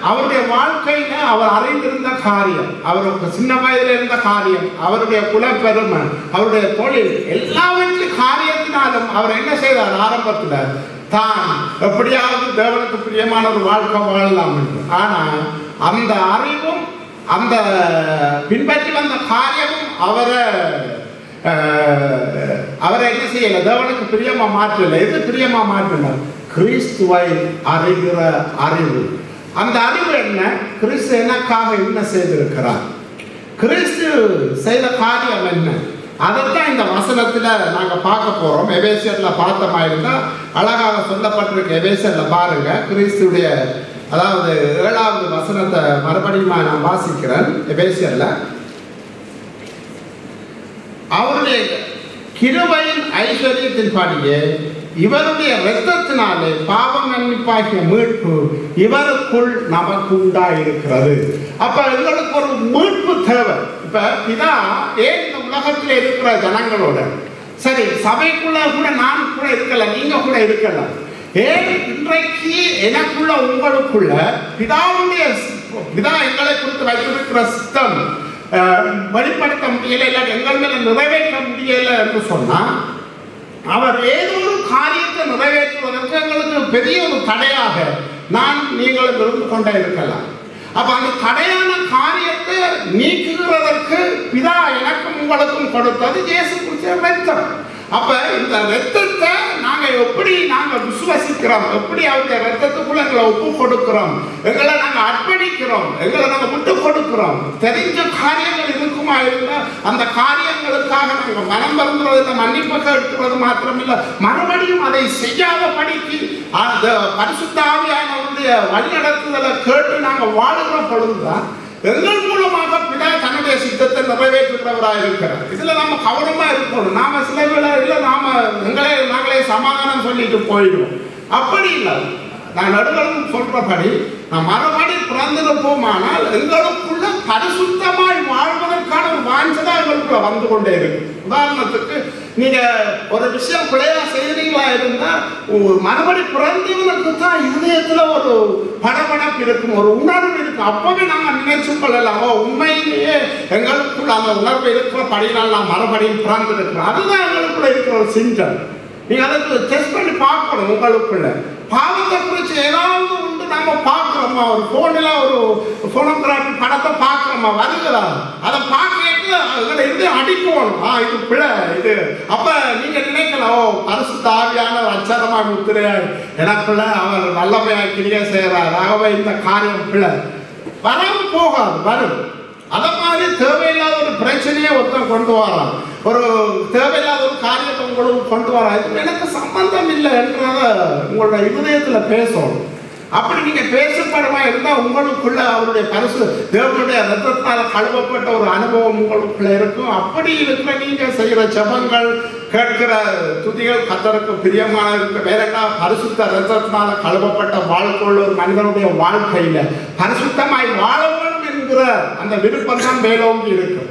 அவருடைய வாழ்க்கையில அவர் அறிந்திருந்த காரியம், அவருக்கு சின்ன வயதில் இருந்த காரியம், அவருடைய குலப்பெருமை, அவருடைய தொழில், எல்லாவற்றையும் காரியத்தினாலும் அவர் என்ன செய்தார்? ஆரம்பத்துல தான் எப்படியாவது தேவனுக்கு பிரியமான ஒரு வாழ்க்கை வாழலாம் என்று. ஆனா அந்த அறிவும் அந்த பின்பற்றி வந்த காரியமும் அவரை என்ன செய்யல? தேவனுக்கு பிரியமா மாற்றல. எது பிரியமா மாற்றினார்? கிறிஸ்துவை அறிகிற அறிவு. அந்த அறிவு என்ன? கிறிஸ்து எனக்காக என்ன செய்திருக்கிறார், கிறிஸ்து செய்த காரியம் என்ன, அதைத்தான் இந்த வசனத்துல நாங்க பார்க்க போறோம். எபேசியர்ல பார்த்தமா இருந்தா அழகாக சொல்லப்பட்டிருக்கு. எபேசியர்ல பாருங்க, கிறிஸ்துடைய அதாவது 7வது வசனத்தை மறுபடியும் நான் வாசிக்கிறேன். எபேசியர்ல அவருடைய கிருபையின் ஐஸ்வர்யத்தின்படியே இவருடைய இரத்தத்தினாலே பாவம் மன்னிப்பாகிய மீட்பு இவருக்குள் நமக்கு உண்டாயிருக்கிறது. அப்ப எங்களுக்கு ஒரு மீட்பு தேவை. இப்ப பிதா ஏன் இந்த உலகத்தில் இருக்கிற ஜனங்களோட, சரி சபைக்குள்ள கூட நான் கூட இருக்கலாம், நீங்க கூட இருக்கலாம், ஏன் இன்றைக்கு எனக்குள்ள உங்களுக்குள்ள பிதா எங்களை குறித்து வைத்திருக்கிற சித்தம் வெளிப்படுத்த முடியல, இல்லை எங்கள் மேல நிறைவேற்ற முடியல என்று சொன்னா, அவர் ஏதோ ஒரு காரியத்தை நிறைவேற்றுவதற்கு எங்களுக்கு பெரிய ஒரு தடையாக நீங்களும் இருந்து கொண்டே இருக்கலாம். அப்ப அந்த தடையான காரியத்தை நீக்குகிறதற்கு பிதா எனக்கும் உங்களுக்கும் கொடுத்தது இயேசு கிறிஸ்துவின் இரத்தம். அப்ப இந்த இரத்தத்தை நாங்க எப்படி நாங்கள் விசுவசிக்கிறோம், எப்படி அவருடைய ரத்தத்துக்குள்ள எங்களை ஒப்பு கொடுக்கிறோம், எங்களை நாங்கள் அர்ப்பணிக்கிறோம், எங்களை நாங்கள் விட்டு கொடுக்கிறோம். தெரிஞ்ச காரியங்கள் இருக்குமா இருந்தால் அந்த காரியங்களுக்காக நாங்கள் மனம் வருந்துறது, மன்னிப்பு கேட்கிறது மாத்திரமில்லை, மறுபடியும் அதை செய்யாத படிக்கு அந்த பரிசுத்த ஆவியானவருடைய வழிநடத்துதலை கேட்டு நாங்கள் வாழுகிற பொழுதுதான் எங்கள் மூலமாக பிதா தன்னுடைய சித்தத்தை நிறைவேற்றுகிறவராக இருக்கிறார். இதுல நம்ம கவனமா இருக்கணும். நாம சில வேளையில நாங்களே சமாதானம் சொல்லிட்டு போயிடுவோம். அப்படி இல்லை. நான் நடுவரும் சொல்றபடி நாம் மறுபடி பிறந்திருப்போமானால் எங்களுக்குள்ள பரிசுத்தமாய் வாழ்வதற்கான ஒரு வாஞ்சதா எங்களுக்குள்ள வந்து கொண்டே இருக்கு. உதாரணத்துக்கு நீங்க ஒரு விஷயம் பிழையா செய்யறீங்களா இருந்தா மறுபடி பிறந்தவனுக்கு தான் இதயத்துல ஒரு படபடப்பு இருக்கும், ஒரு உணர்வு இருக்கும். அப்பவே நாங்க நினைச்சு கொள்ளலாம், உண்மையிலேயே எங்களுக்குள்ள அந்த உணர்வு இருக்கிற படினால் நான் மறுபடியும் பிறந்து இருக்கிறோம். அதுதான் எங்களுக்குள்ள இருக்கிற ஒரு சிந்தனை. நீங்க அதுக்கு டெஸ்ட் பண்ணி பார்க்கணும். உங்களுக்குள்ள பாவத்தை குறித்து ஏதாவது உண்டு நம்ம பார்க்கிறோமா, ஒரு போன்ல ஒரு போனோகிராபி படத்தை பார்க்கிறோமா, வருகிறா, அதை பார்க்கல இது அடிக்கணும், இது பிழை இது. அப்ப நீங்க நினைக்கலாம், பரிசுத்த ஆவியான அச்சரமா முத்திரையாய் எனக்குள்ள அவர் வல்லமையாய் கிரியை செய்யறார், ஆகவே இந்த காரியம் பிழை வராம போகாது, வரும். அத மாதிரி தேவையில்லாத ஒரு பிரச்சனையை ஒருத்தன் கொண்டு வரான், ஒரு தேவையில்லாத ஒரு காரியத்தை உங்களுக்கு கொண்டு வர, இது எனக்கு சம்பந்தம் இல்லை என்றத உங்களோட இருதயத்துல பேசணும். அப்படி நீங்க பேசப்படுமா இருந்தா உங்களுக்குள்ள அவருடைய பரிசு தேவனுடைய ரத்தத்தால் கழுவப்பட்ட ஒரு அனுபவம் உங்களுக்குள்ள இருக்கும். அப்படி இருக்கிற நீங்க செய்கிற ஜெபங்கள், கேட்கிற துதிகள் கர்த்தருக்கு பிரியமான இருக்க வேறா பரிசுத்த ரத்தத்தினால கழுவப்பட்ட வாழ்க்கையுள்ள ஒரு மனிதனுடைய வாழ்க்கையில பரிசுத்தமாய் வாழ வேண்டும் என்கிற அந்த விருப்பம் தான் மேலோங்கி இருக்கு.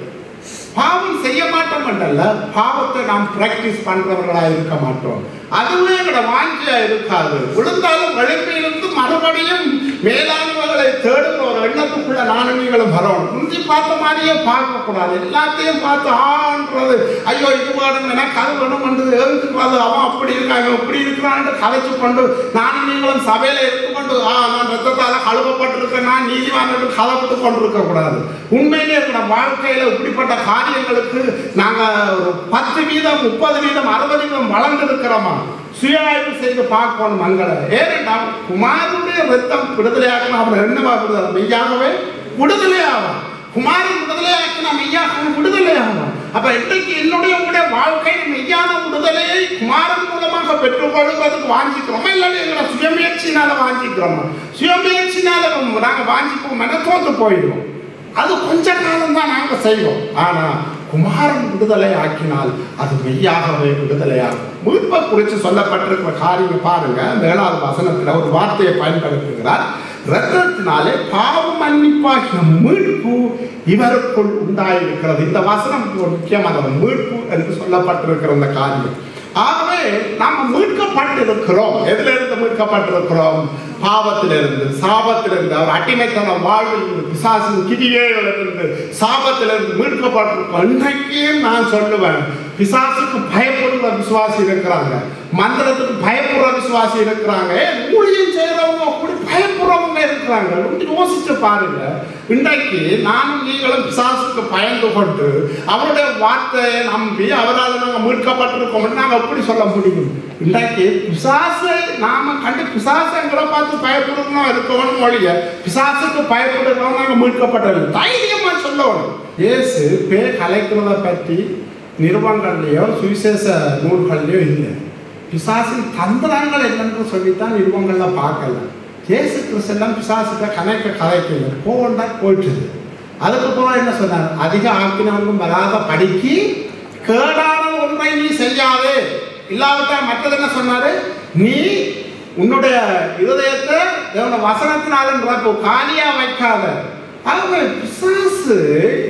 பாவம் செய்ய மாட்டோம் என்றல்ல, பாவத்தை நாம் பிராக்டிஸ் பண்றவர்களா இருக்க மாட்டோம். அதுவே எங்களோட வாஞ்சியா இருக்காது. விழுந்தாலும் எழுப்பியிருந்து மறுபடியும் மேலானவர்களை தேடுகிற ஒரு எண்ணத்துக்குள்ள நானும் நீங்களும் வரணும். முந்தி பார்த்த மாதிரியே பார்க்க கூடாது. எல்லாத்தையும் பார்த்து ஆன்றது, ஐயோ இது வேணும் எனக்கு அது வேணும் என்று எழுந்துக்கிறது, அவன் அப்படி இருக்காங்க இப்படி இருக்கிறான்னு கதைச்சு கொண்டு நானும் நீங்களும் சபையில இருந்து கொண்டு நான் ரத்தத்தால கழுவப்பட்டிருக்கேன், நான் நீதிவான் என்று கதைப்பட்டு கொண்டிருக்க கூடாது. உண்மையிலே இருக்கிற வாழ்க்கையில இப்படிப்பட்ட காரியங்களுக்கு நாங்க ஒரு 10%, 30%, 60% வளர்ந்திருக்கிறோமா சுய ஆய்வு செய்து பார்க்கணும். மங்களை ஏனென்றால் குமாரனுடைய ரத்தம் விடுதலையாக்கணும். அவர் என்னவா விடுதலை? மெய்யாகவே விடுதலையாகும். குமாரன் விடுதலையாக்கினா மெய்யாகவும் விடுதலையாகும். அப்ப இன்றைக்கு என்னுடைய உங்களுடைய வாழ்க்கை மெய்யான விடுதலையை குமாரன் மூலமாக பெற்றுக்கொள்வதற்கு வாஞ்சிக்கிறோமா, இல்லாட்டி எங்களை சுயமுயற்சினால வாஞ்சிக்கிறோமா? சுயமுயற்சினால நாங்க வாஞ்சிப்போம், தோத்து போயிடுவோம். அது கொஞ்ச காலம் தான் நாங்க செய்வோம். ஆனா குமாரன் விடுதலை ஆக்கினால் அது மெய்யாகவே விடுதலையாகும். மீட்பை குறித்து சொல்லப்பட்டிருக்கிற காரியம் பாருங்க. 7வது வசனத்துல ஒரு வார்த்தையை பயன்படுத்துகிறார். இரத்தத்தினாலே பாவ மன்னிப்பாகிய மீட்பு இவருக்குள் உண்டாயிருக்கிறது. இந்த வசனம் ஒரு முக்கியமான மீட்பு என்று சொல்லப்பட்டிருக்கிற இந்த காரியம். ஆகவே நாம் மீட்கப்பட்டிருக்கிறோம். எதுல இருந்து மீட்கப்பட்டிருக்கிறோம்? பாவத்திலிருந்து, சாபத்திலிருந்து, அவர் அடிமைத்தன வாழ்வில் இருந்து, பிசாசின் கிரிகளிலிருந்து, சாபத்திலிருந்து மீட்கப்பட்டிருக்கோம். இன்றைக்கே நான் சொல்லுவேன், பிசாசுக்கு பயப்படுற விசுவாசி இருக்கிறாங்க, மந்திரத்துக்கு பயப்படுற விசுவாசி இருக்கிறாங்க, ஊழியம் செய்யறவங்க அப்படி பயப்படுறவங்க இருக்கிறாங்க. யோசிச்சு பாருங்க. இன்றைக்கு நானும் நீங்களும் பிசாசுக்கு பயந்து கொண்டு அவருடைய வார்த்தையை நம்பி அவரால் நாங்கள் மீட்கப்பட்டிருக்கோம் நாங்கள் எப்படி சொல்ல முடியும்? இன்றைக்கு பிசாசை நாம கண்டு பிசாசுங்களை பார்த்து பயப்படுறோம் இருக்கணும் மொழிய, பிசாசுக்கு பயப்படுறோம் நாங்கள் மீட்கப்பட்டது தைரியமா சொல்லணும். இயேசு பேர் கலைக்கிறத பற்றி நிறுவனங்கள்லையோ சுவிசேஷ நூல்கள்லையோ இல்லை. பிசாசின் தந்திரங்கள் என்னன்னு சொல்லித்தான் நிறுவனங்கள்ல பார்க்கல. இயேசு கிறிஸ்தெல்லாம் பிசாசுக்கு கதைக்கல, போண்டா போயிட்டுது. அதுக்கப்புறம் என்ன சொன்னார்? அதிக ஆக்கினவனுக்கும் வராத படிக்கு கேடான ஒன்றை நீ செய்யாதே. இல்லாவிட்டா மற்றது என்ன சொன்னாரு? நீ உன்னுடைய இருதயத்தை வசனத்தினால காலியா வைக்காத. ஆகவே பிசாசு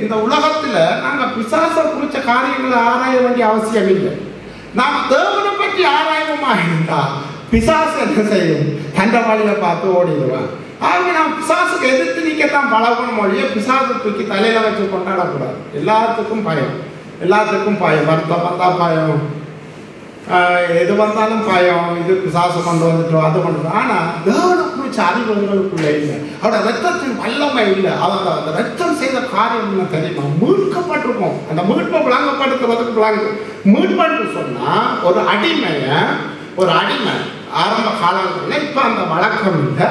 இந்த உலகத்துல நாங்க பிசாசை குறிச்ச காரியங்களை ஆராய வேண்டிய அவசியம் இல்லை. நாம் தேவனை பற்றி ஆராயமா இருந்தா பிசாசு என்ன செய்யும்? தண்டவாளியை பார்த்து ஓடிடுவான். ஆகவே நாம் பிசாசுக்கு எதிர்த்து நீக்கத்தான் பழகணும் மொழியை பிசாசு தூக்கி தலையில வச்சு கொண்டாடக்கூடாது. எல்லாத்துக்கும் பயம், எல்லாத்துக்கும் பயம். வருத்தம் வந்தா பயம், எது வந்தாலும் பயம். இது பிசாசு கொண்டு வந்துட்டோம், அது கொண்டு. ஆனா தேவனை குறிச்ச அறிவு எங்களுக்குள்ள இல்லை. அவரோட ரத்தத்தின் வல்லமை இல்லை. அவங்க அந்த ரத்தம் செய்த காரியம் என்ன தெரியுமா? மீட்கப்பட்டிருக்கோம். அந்த மீட்பை விளங்கப்படுத்துறதுக்கு மீட்பு சொன்னா ஒரு அடிமைய ஒரு அடிமை ஆரம்ப காலங்களில், இப்போ அந்த வழக்கம் இல்லை.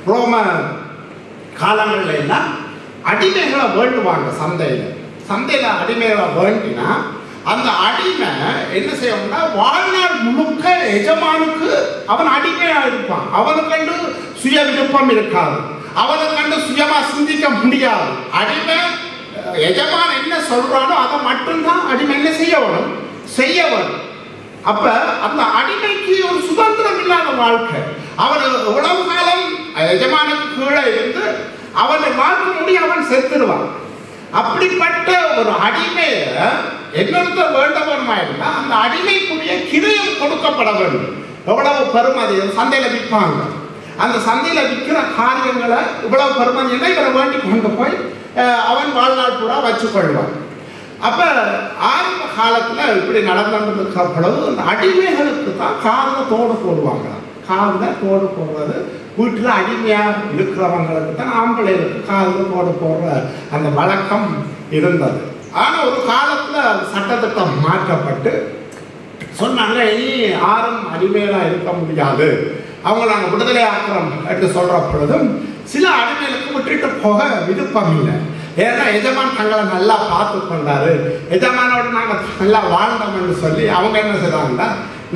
ரோம காலங்களில் எல்லாம் அடிமைகளை வேண்டுவாங்க. சந்தையில் அடிமைகளை வேண்டினா அந்த அடிமை என்ன செய்யணும்னா வாழ்நாள் முழுக்க எஜமானுக்கு அவன் அடிமையாக இருப்பான். அவனுக்கு சுய விருப்பம் இருக்காது, அவனுக்கு சுயமா சிந்திக்க முடியாது. அடிமை எஜமான் என்ன சொல்றானோ அதை மட்டும்தான் அடிமை என்ன செய்யவன். அப்ப அந்த அடிமைக்கு ஒரு சுதந்திரம் இல்லாத வாழ்க்கை. அவன் எவ்வளவு காலம் எஜமானுக்கு கீழே இருந்து அவனை வாழ்க்கை முடிய அவன் செத்துருவான். அப்படிப்பட்ட ஒரு அடிமையை என்னொருத்த வேண்டவனுமா இருந்தா அந்த அடிமைக்குரிய கிரயம் கொடுக்கப்பட வேண்டும். எவ்வளவு பெருமதி சந்தையில விற்பாங்க. அந்த சந்தையில விற்கிற காரியங்களை இவ்வளவு பெருமதி இவரை வேண்டி கொண்டு போய் அவன் வாழ்நாள் பூரா வச்சுக்கொள்வான். அப்ப ஆரம்ப காலத்துல இப்படி நடந்துருக்க பொழுது அந்த அடிமைகளுக்கு தான் காதில் தோடு போடுவாங்களாம். காதில் தோடு போடுறது வீட்டில் அடிமையா இருக்கிறவங்களுக்கு தான் ஆம்பளைகளுக்கு காதில் தோடு போடுற அந்த வழக்கம் இருந்தது. ஆனா ஒரு காலத்துல சட்டத்திட்டம் மாற்றப்பட்டு சொன்னாங்க, இனி யாரும் அடிமையா இருக்க முடியாது, அவங்க நாங்கள் விடுதலை ஆக்கிறோம் என்று சொல்ற பொழுதும் சில அடிமைகளுக்கு விட்டுட்டு போக விருப்பம் இல்லை. ஏன்னா எஜமான் தங்களை நல்லா பார்த்து கொண்டாரு, எஜமானோட நாங்கள் நல்லா வாழ்ந்தோம்னு சொல்லி அவங்க என்ன செய்றாங்கன்னா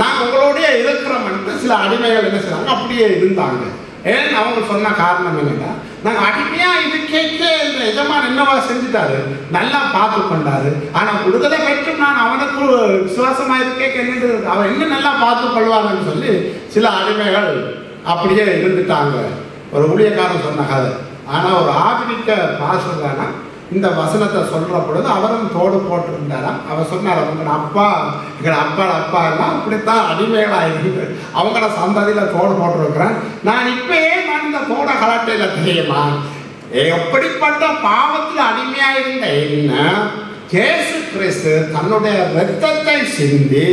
நாங்கள் உங்களோடய இருக்கிறோம்னு சில அடிமைகள் என்ன செய்றாங்க அப்படியே இருந்தாங்க. ஏன்னு அவங்க சொன்ன காரணம் என்னன்னா, நாங்கள் அடிமையா இருக்கே இந்த எஜமான் என்னவா செஞ்சுட்டாரு, நல்லா பார்த்து கொண்டாரு, ஆனால் விடுதலை பெற்றும் நான் அவனுக்கு விசுவாசமா இருக்கேன், அவன் இன்னும் நல்லா பார்த்து கொள்வான்னு சொல்லி சில அடிமைகள் அப்படியே இருந்துட்டாங்க. ஒரு ஊழியக்காரன் சொன்ன கதை. ஆனால் ஒரு ஆபிரிக்க பாஸ்டர் தானா இந்த வசனத்தை சொல்ற பொழுது அவரும் தோடு போட்டிருந்தாராம். அவர் சொன்னார், எங்களோட அப்பாலாம் இப்படித்தான் அடிமைகளாக இருந்து அவங்களோட சந்ததியில தோடு போட்டிருக்கிறேன். நான் இப்பயே நான் இந்த தோட கலட்டையில தெரியுமா, எப்படிப்பட்ட பாவத்தில் அடிமையா இருந்த என்ன இயேசு கிறிஸ்து தன்னுடைய இரத்தத்தை சிந்தி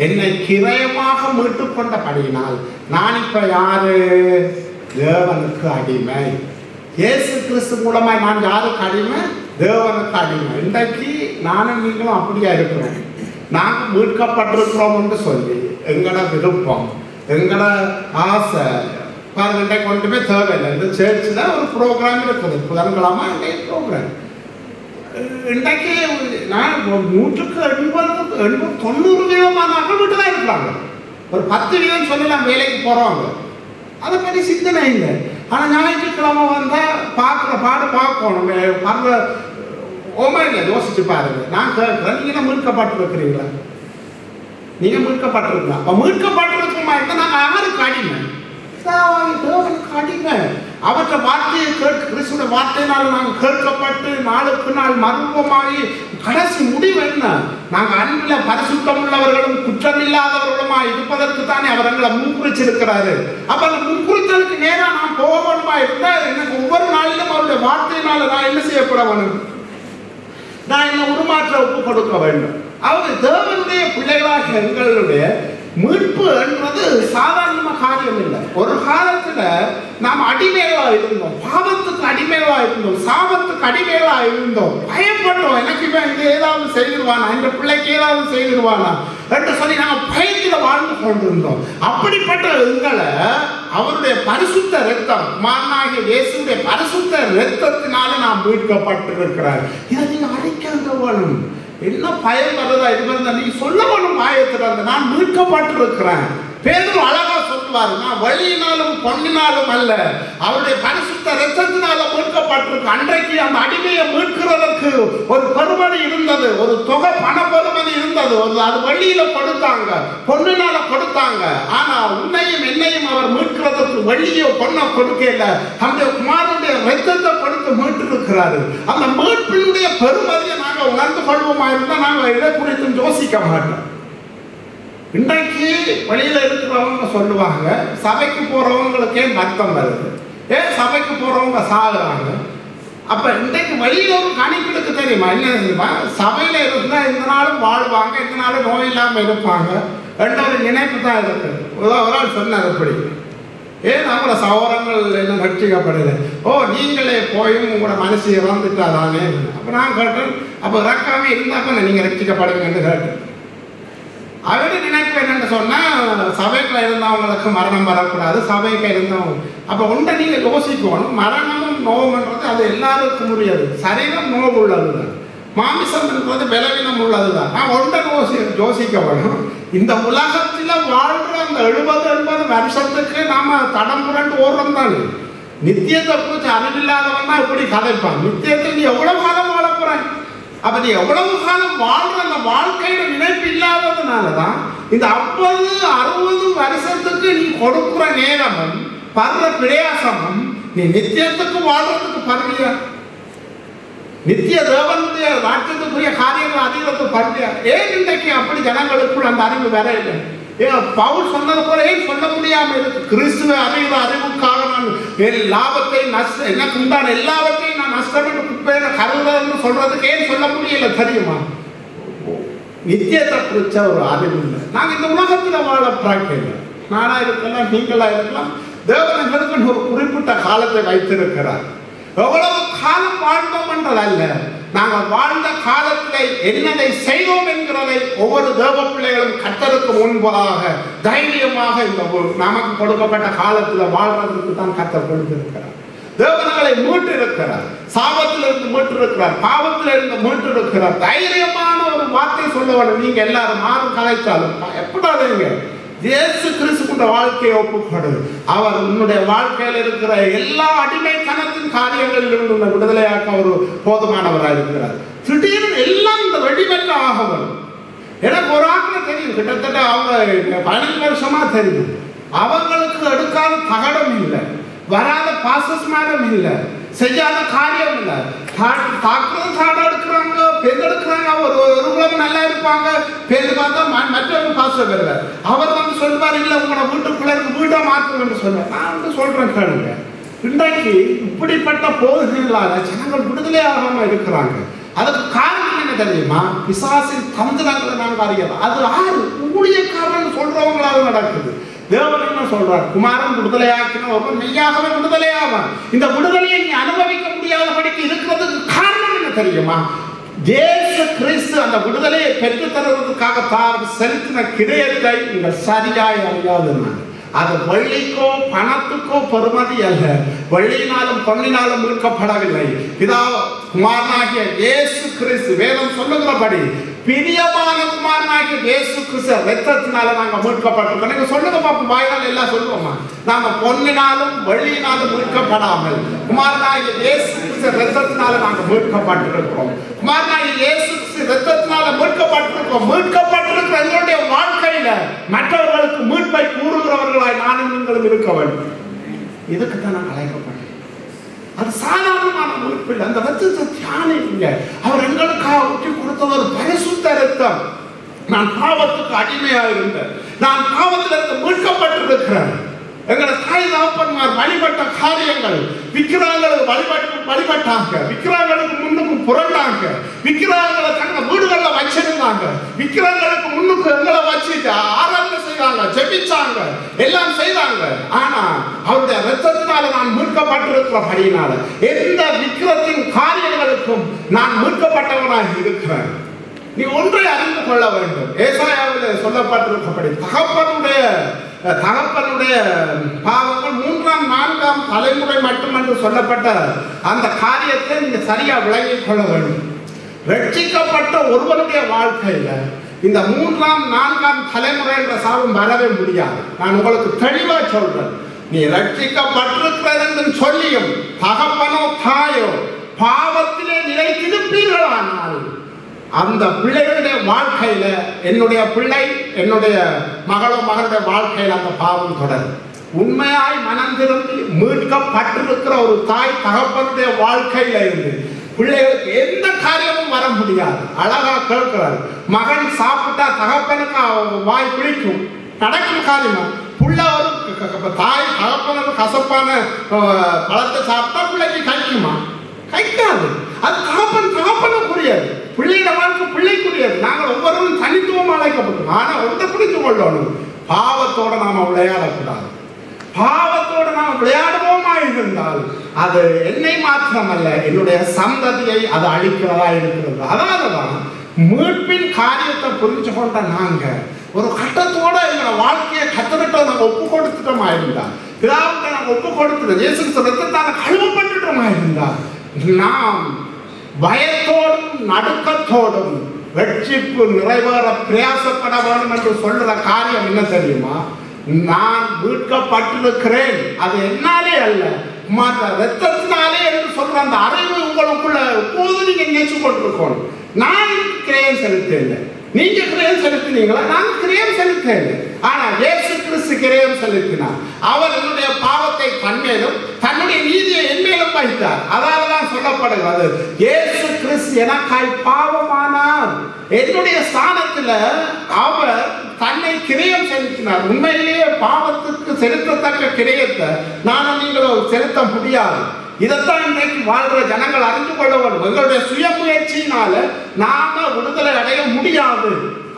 என்னை கிரயமாக மீட்டு கொண்டபடியினால் நான் இப்ப யாரு, தேவனுக்கு அடிமை. இயேசு கிறிஸ்து மூலமாய் நான் யாருக்கு அடிமை, தேவனுக்கு அடிமை. இன்றைக்கு நானும் நீங்களும் அப்படியா இருக்கிறோம். நாங்கள் மீட்கப்பட்டிருக்கிறோம் என்று சொல்லி எங்களோட விருப்பம் எங்களோட ஆசை பாருங்க, இன்றைக்கு கொண்டுமே தேவையில்லை. இந்த சேர்ச்சில் ஒரு ப்ரோக்ராம் இருக்குது, புதன்கிழமை இன்றைக்கு ப்ரோக்ராம். இன்றைக்கு நான் 180-90% வீட்டு தான் இருக்கிறாங்க. ஒரு 10% சொல்லலாம் வேலைக்கு போகிறவங்க, அதை பற்றி சிந்தனை இல்லை. ஆனால் ஞாயிற்றுக்கிழமை வந்தால் பார்க்குற பாடு பார்க்கணும். வர்ற ஓமையில யோசிச்சு பாருங்க. நான் கேட்குறேன், நீங்கள் மீட்கப்பட்டிருக்கிறீங்களா? நீங்கள் மீட்கப்பட்டிருக்கீங்களா? அப்போ மீட்கப்பட்டிருக்குமா இருந்தால் நாங்கள் யாருக்கு அடிமை? தேவனுக்கு அடிமை. அவற்றை வார்த்தையை கேட்டு கிறிஸ்துவோட வார்த்தையினால நாங்கள் கேட்கப்பட்டு நாளுக்கு நாள் மர்வமாகி கடைசி முடிவு என்ன? நாங்கள் அன்பில் பரிசுத்தம் உள்ளவர்களும் குற்றமில்லாதவர்களுமா இருப்பதற்கு தானே அவர் எங்களை முன்குறிச்சிருக்கிறாரு. அப்ப அந்த முன்குறித்தலுக்கு நேராக நான் போகணுமா இருந்தால் எனக்கு ஒவ்வொரு நாளிலும் அவருடைய வார்த்தையினால நான் என்ன செய்யப்பட வேணும்? நான் என்ன உருமாற்ற ஒப்பு கொடுக்க வேண்டும். அவர் தேவனுடைய பிள்ளைகளாக எங்களுடைய மீட்பு என்பது சாதாரண காரியம் இல்லை. ஒரு காலத்துல நாம் அடிமைகளா இருந்தோம், பாவத்துக்கு அடிமைகளா இருந்தோம், சாபத்துக்கு அடிமைகளா இருந்தோம், பயப்பட்டோம். எனக்கு இவன் இது ஏதாவது செய்திருவானா, இந்த பிள்ளைக்கு ஏதாவது செய்திருவானா என்று சொல்லி நாங்கள் பயத்துல வாழ்ந்து கொண்டிருந்தோம். அப்படிப்பட்ட எங்களை அவருடைய பரிசுத்த இரத்தம், குமாரனாகிய இயேசுடைய பரிசுத்த இரத்தத்தினால நாம் மீட்கப்பட்டிருக்கிறார். இதை நீங்க அழைக்க வேணும். என்ன பயம் வருதா? இது வருதா? நீ சொல்ல வேணும் பாயத்தில், நான் மீட்கப்பட்டிருக்கிறேன். பேதுரு அழகா சொல்லுவார், நான் வழியினாலும் பொன்னினாலும் அல்ல, அவருடைய பரிசுத்த இரத்தத்தினால மீட்கப்பட்டிருக்கு. அன்றைக்கு அந்த அடிமையை மீட்கிறதற்கு ஒரு பெருமதி இருந்தது, ஒரு தொகை பண பெருமதி இருந்தது. அது வழியில கொடுத்தாங்க, பொன்னினால கொடுத்தாங்க. ஆனா உன்னையும் என்னையும் அவர் மீட்கிறதற்கு வழியோ பொண்ணை கொடுக்கல, நம்முடைய குமாரனுடைய இரத்தத்தை கொடுத்து மீட்டிருக்கிறாரு. அந்த மீட்பினுடைய பெருமதியை நாங்கள் உணர்ந்து கொள்வோமா இருந்தால் நாங்கள் இதை குறித்து யோசிக்க மாட்டோம். இன்றைக்கு வெளியில இருக்கிறவங்க சொல்லுவாங்க, சபைக்கு போறவங்களுக்கே வருத்தம் வருது, ஏன் சபைக்கு போறவங்க சாகுறாங்க. அப்ப இன்றைக்கு வெளியில ஒரு கணிப்புக்கு தெரியுமா என்ன தெரியுமா? சபையில இருந்தா இந்த நாளும் வாழ்வாங்க, இந்த நாளும் நோய் இல்லாம இருப்பாங்க என்ற ஒரு நினைப்பு தான் இருக்கு. ஒரு ஆள் சொன்னார் அப்படி, ஏன் நம்மளோட சகோதரங்கள் என்ன ரட்சிக்கப்படுது? ஓ, நீங்களே போயும் உங்களோட மனசு இறந்துட்டா தானே. அப்ப நான் கேட்டேன், அப்ப இறக்காம இருந்தாப்ப நீங்க ரட்சிக்கப்படுங்கன்னு கேட்டேன். அவரு நினைப்பு என்னன்னு சொன்னா சபைக்குள்ள இருந்தவங்களுக்கு மரணம் வரக்கூடாது, சபைக்கு இருந்தவங்க. அப்ப ஒன்றை நீங்க யோசிக்கணும், மரணமும் நோவுன்றது அது எல்லாருக்கும் உரியது. சரீரம் நோவு உள்ளதுதான், மாமிசம் என்பது பலவீனம் உள்ளதுதான். நான் ஒன்றை யோசிக்க வேணும், இந்த உலகத்துல வாழ்ற அந்த 70-80 வருஷத்துக்கு நாம தடம் புரண்டு ஓடுறோம் தானே. நித்தியத்தை குறித்து அறிவில்லாதவன் தான் இப்படி கதைப்பான். நித்தியத்தை நீ எவ்வளவு காலம் வாழ போறாய், அப்ப நீ எவ்வளவு காலம் வாழ்ற அந்த வாழ்க்கையில நினைப்பு இல்லாததுனாலதான் இந்த 50-60 வருஷத்துக்கு நீ கொடுக்குற நேரமும் படுற பிரயாசமும் நீ நித்தியத்துக்கு வாழ்றதுக்கு பரவியா, நித்திய தேவனுடைய ராஜ்யத்துக்குரிய காரியங்கள் அதிகத்து பரவியா? ஏன் இன்றைக்கு அப்படி ஜனங்களுக்குள் அந்த அறிவு வர இல்லை? பவுல் சொன்னது போல ஏன் சொல்ல முடியாம இருக்கு? கிறிஸ்துவ அறிவுக்காக நான் லாபத்தை எனக்கு உண்டான எல்லாவற்றையும் நான் நஷ்டம் என்று குப்பையில கருதுன்னு சொல்றதுக்கு ஏன் சொல்ல முடியல தெரியுமா? நித்தியத்தை குறிச்ச ஒரு அறிவு இல்லை. நாங்கள் இந்த உலகத்துல வாழ பிரார்த்தனை, நானா இருக்கலாம், நீங்களா இருக்கலாம். தேவன் எங்களுக்கு ஒரு குறிப்பிட்ட காலத்தை வைத்திருக்கிறார். எவ்வளவு காலம் வாழ்ந்தோம் என்றதல்ல, நாங்கள் வாழ்ந்த காலத்தில் என்னதை செய்தோம் என்கிறதை ஒவ்வொரு தேவ பிள்ளைகளும் கர்த்தருக்கு முன்பாக தைரியமாக இந்த நமக்கு கொடுக்கப்பட்ட காலத்தில் வாழ்றதுக்கு தான் கர்த்தர் கொடுத்திருக்கிறார். தேவனங்களை மீட்டு இருக்கிறார், சாபத்திலிருந்து மீட்டு இருக்கிறார், பாவத்திலிருந்து மீட்டு இருக்கிறார். தைரியமான ஒரு வார்த்தை சொல்லுவாங்க. நீங்க எல்லாரும் மாறும் கலைச்சாலும் எப்படாதீங்க, இயேசு கிறிஸ்துவின் வாழ்க்கையை ஒப்புக்கொடு. அவர் உன்னுடைய வாழ்க்கையில் இருக்கிற எல்லா அடிமைத்தனத்தின் காரியங்களில் இருந்து உன்னை விடுதலையாக்க அவர் போதுமானவராக இருக்கிறார். திடீர்னு எல்லாம் இந்த ரெடிமேட் ஆகவர். எனக்கு ஒரு ஆட்கள் தெரியும், கிட்டத்தட்ட அவங்க 15 வருஷமா தெரியும். அவங்களுக்கு எடுக்காத தகடம் இல்லை, வராத பாசஸ் மேடம் இல்லை, செய்யாத காரியம் இல்லை. தாக்குறது தாட எடுக்கிறாங்க, பேர் எடுக்கிறாங்க. ஒரு குழம்பு நல்லா இருப்பாங்க, பேர் பார்த்தா மற்றவங்க பாச பெறுவார். அவர் வந்து சொல்வார், இல்லை உங்களோட வீட்டுக்குள்ள வீட்டை மாற்றும் என்று சொல்வார். நான் வந்து சொல்றேன் கேளுங்க, இன்றைக்கு இப்படிப்பட்ட போதுகளால ஜனங்கள் விடுதலை ஆகாம இருக்கிறாங்க. அதுக்கு காரணம் என்ன தெரியுமா? பிசாசின் தந்திரங்களை நாங்கள் அறியலாம். அது ஆறு ஊழியக்காரன் சொல்றவங்களால நடக்குது. தேவன் என்ன சொல்றார்? குமாரன் விடுதலையாக்கின மெய்யாகவே விடுதலையாவான். இந்த விடுதலையை நீ அனுபவிக்க முடியாதபடிக்கு இருக்கிறதுக்கு காரணம் என்ன தெரியுமா? இயேசு கிறிஸ்து அந்த விடுதலையை பெற்று தருவதற்காக தான் செலுத்தின கிரயத்தை நீங்கள் சரியாய் அறியாதுன்னா, அது வெள்ளிக்கோ பணத்துக்கோ பெறுமதி அல்ல. வெள்ளியினாலும் பொன்னினாலும் மீட்கப்படவில்லை. இதா குமாரனாகிய இயேசு கிறிஸ்து வேதம் சொல்லுகிறபடி பிரியமான குமாரனாகிய இயேசு கிறிஸ்து ரத்தத்தினால நாங்க மீட்கப்பட்டிருக்கோம். நீங்க சொல்லுங்க பாப்போம், வாயினால் எல்லாம் சொல்லுவோமா? நாம பொன்னினாலும் வெள்ளியினாலும் மீட்கப்படாமல் குமாரனாகிய இயேசு கிறிஸ்து ரத்தத்தினால நாங்க மீட்கப்பட்டிருக்கிறோம். குமாரனாகிய இயேசு கிறிஸ்து ரத்தத்தினால மீட்கப்பட்டிருக்கிறோம். மீட்கப்பட்டிருக்கிற எங்களுடைய வாழ்க்கையில மற்றவர்களுக்கு மீட்பை கூறுகிறவர்களாய் நானும் நீங்களும் இருக்க வேண்டும். இதுக்கு தான் நான் அழைக்கப்பட்டேன். அது சாதாரணமான மீட்பு. அந்த ரத்தத்தை தியானிங்க. அவர் எங்களுக்காக ஊற்றி கொடுத்தது ஒரு பரிசுத்த ரத்தம். நான் பாவத்துக்கு அடிமையாக இருந்தேன், நான் பாவத்திலிருந்து மீட்கப்பட்டிருக்கிறேன். எங்களோட தாய் தகப்பன்மார் வழிபட்ட காரியங்கள், விக்கிரகங்களுக்கு வழிபட்டாங்க, விக்கிரகங்களுக்கு முன்னுக்கு புரண்டாங்க, விக்கிரகங்களை தங்க வீடுகளில் வச்சிருந்தாங்க, விக்கிரகங்களுக்கு முன்னுக்கு எங்களை வச்சுட்டு ஆராதனை செய்தாங்க, ஜெபிச்சாங்க, எல்லாம் செய்தாங்க. ஆனா அவருடைய ரத்தத்தினால நான் மீட்கப்பட்டிருக்கிறபடியினால எந்த விக்கிரத்தின் காரியங்களுக்கும் நான் மீட்கப்பட்டவனாக இருக்கிறேன். நீ ஒன்றை அறிந்து கொள்ள வேண்டும். ஏசாயாவில் சொல்லப்பட்டிருக்கப்படி தகப்பனுடைய பாவங்கள் 3ஆம் 4ஆம் தலைமுறை மட்டுமென்று சொல்லப்பட்ட அந்த காரியத்தை நீங்க சரியா விளங்கிக் கொள்ள வேண்டும். ரட்சிக்கப்பட்ட ஒருவருடைய வாழ்க்கையில இந்த 3ஆம் 4ஆம் தலைமுறை என்ற சாபம் வரவே முடியாது. நான் உங்களுக்கு தெளிவா சொல்றேன். நீ ரட்சிக்கப்பட்டிருக்கிறது என்று சொல்லியும் தகப்பனோ தாயோ பாவத்திலே நிலைத்திருப்பீர்களானால் அந்த பிள்ளைகளுடைய வாழ்க்கையில, என்னுடைய பிள்ளை என்னுடைய மகளோ மகளுடைய வாழ்க்கையில் அந்த பாவம் தொடரும். உண்மையாய் மனம் திரும்பி மீட்கப்பட்டிருக்கிற ஒரு தாய் தகப்பனுடைய வாழ்க்கையில இருந்து பிள்ளைகளுக்கு எந்த காரியமும் வர முடியாது. அழகா கேட்கிறார், மகன் சாப்பிட்டா தகப்பனுக்கு வாய் பிடிக்கும், நடக்கும் காரியமா? புள்ள ஒரு தாய் தகப்பனுக்கு கசப்பான பழத்தை சாப்பிட்டா பிள்ளைக்கு கழிக்குமா? கைக்காது. அது தகப்பனுக்குரியது, பிள்ளையோட வாழ்க்கை பிள்ளைக்குரியது. நாங்கள் ஒவ்வொருவரும் தனித்துவம் அழைக்கப்பட்டோம். ஆனா ஒன்றை புரிந்து கொள்ளணும், பாவத்தோட நாம விளையாடக்கூடாது. பாவத்தோடு நாம் விளையாடுவோமா இருந்தால் அது என்னை மாத்திரமல்ல, என்னுடைய சந்ததியை அது அழிக்கிறதா இருக்கிறது. அதனாலதான் மீட்பின் காரியத்தை புரிஞ்சு கொண்ட நாங்க ஒரு கட்டத்தோட எங்களை வாழ்க்கையை கத்தரிட்ட நாங்கள் ஒப்பு கொடுத்துட்டோமா இருந்தா, பிதாவுக்கு நாங்கள் ஒப்பு கொடுத்துட்டோம், இயேசு கிறிஸ்து ரத்தத்தால் கழுவப்பட்டுட்டோமா இருந்தா, நாம் பயத்தோடும் நடுக்கத்தோடும் ரட்சிப்பு நிறைவேற பிரயாசப்பட வேண்டும் என்று சொல்ற காரியம் என்ன தெரியுமா? நான் மீட்கப்பட்டிருக்கிறேன், அது என்னாலே அல்ல, ரத்தத்தினாலே என்று சொல்ற அந்த அறிவு உங்களுக்குள்ள எப்போது நீங்க நினைச்சு கொண்டிருக்கணும். நான் கிரயம் செலுத்தேன், நீங்க கிரயம் செலுத்தினீங்களா? நான் கிரயம் செலுத்தேன். ஆனா இயேசு கிறிஸ்து கிரயம் செலுத்தினார். அவர் என்னுடைய பாவத்தை தன்மேலும் தன்னுடைய நீதியை என்மேலும் வைத்தார். அதால்தான் சொல்லப்படுகிறது, இயேசு கிறிஸ்து எனக்காய் பாவமானார். என்னுடைய ஸ்தானத்துல அவர் தன்னை கிரயம் செலுத்தினார். உண்மையிலேயே பாவத்துக்கு செலுத்தத்தக்க கிரயத்தை நானும் நீங்களும் செலுத்த முடியாது. இதைத்தான் இன்றைக்கு வாழ்ற ஜனங்கள் அறிந்து கொள்ள வேண்டும். எங்களுடைய சுய முயற்சியினால நாம விடுதலை அடைய முடியாது.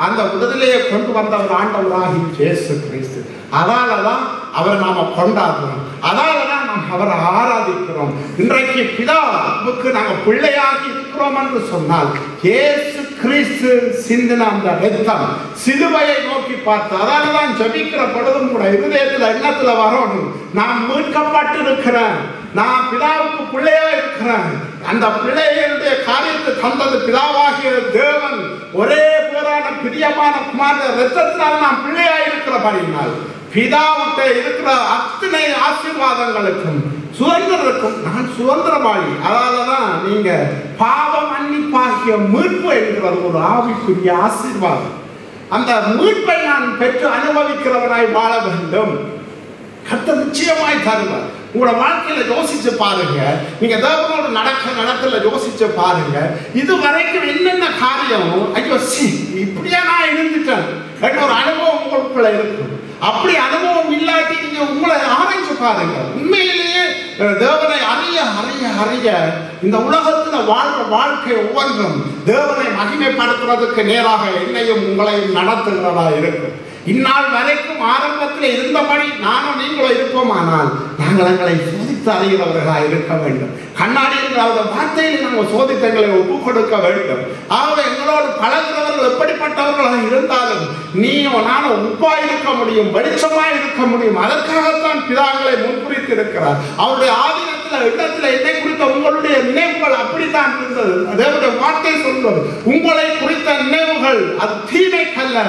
அந்த விடுதலையை கொண்டு வந்தவர் ஆண்டவராகி இயேசு கிறிஸ்து. அதாலதான் அவரை நாம கொண்டாடுறோம், அதாலதான் நாம் அவரை ஆராதிக்கிறோம். இன்றைக்கு பிதாவுக்கு நாங்கள் பிள்ளையாகி இருக்கிறோம் என்று சொன்னால் இயேசு கிறிஸ்து சிந்தின அந்த ரத்தம் சிலுவையை நோக்கி பார்த்து, அதாலதான் ஜெபிக்கிற பொழுதும் கூட இருதயத்துல எண்ணத்துல வரணும், நான் மீட்கப்பட்டு இருக்கிறேன், நான் பிதாவுக்கு பிள்ளையா இருக்கிறேன். அந்த பிள்ளைகளுடைய காரியத்தை தந்தது பிதாவாகிய தேவன் ஒரே பேரான பிரியமான குமார ரத்தத்தினால் நாம் பிள்ளையா இருக்கிறபடியினால் பிதாவுக்கு இருக்கிற அத்தனை ஆசீர்வாதங்களுக்கும் சுதந்திரக்கும் நான் சுதந்திரவாளி. அதனாலதான் நீங்க பாவ மன்னிப்பாகிய மீட்பு என்கிற ஒரு ஆவிக்குரிய ஆசீர்வாதம். அந்த மீட்பை நான் பெற்று அனுபவிக்கிறவனாய் வாழ வேண்டும். கர்த்தர் நிச்சயமாய் தருவார். உங்களோட வாழ்க்கையில யோசிச்சு பாருங்க, நீங்க தேவனோட நடக்கல யோசிச்சு பாருங்க, இது வரைக்கும் என்னென்ன காரியம் ஐயோ இப்படியா நான் இருந்துட்டேன் என்ற ஒரு அனுபவம் உங்களுக்குள்ள இருக்கும். அப்படி அனுபவம் இல்லாட்டி நீங்க உங்களை ஆராய்ச்சி பாருங்க. உண்மையிலேயே தேவனை அறிய அறிய அறிய இந்த உலகத்துல வாழ்ற வாழ்க்கை ஒவ்வொன்றும் தேவனை மகிமைப்படுத்துறதுக்கு நேராக என்னையும் உங்களையும் நடத்துகிறதா இருக்கும். இந்நாள் வரைக்கும் ஆரம்பத்தில் இருந்தபடி நானும் நீங்களும் இருப்போமானால் நாங்கள் எங்களை சோதித்து அறிகிறவர்களாக இருக்க வேண்டும். கண்ணாடி வார்த்தையில் நாங்கள் சோதித்தங்களை ஒப்பு கொடுக்க வேண்டும். ஆகவே எங்களோடு பழகிறவர்கள் எப்படிப்பட்டவர்களாக இருந்தாலும் நீயும் நானும் உப்பா இருக்க முடியும், வெளிச்சமா இருக்க முடியும். அதற்காகத்தான் பிதாக்களை முன்குறித்து இருக்கிறார். அவருடைய ஆதீனத்தில் இடத்துல என்னை குறித்த உங்களுடைய நினைவுகள் அப்படித்தான் இருந்தது. அதேபோல வார்த்தை சொல்வது உங்களை குறித்த நினைவுகள் அது தீமைக்கல்ல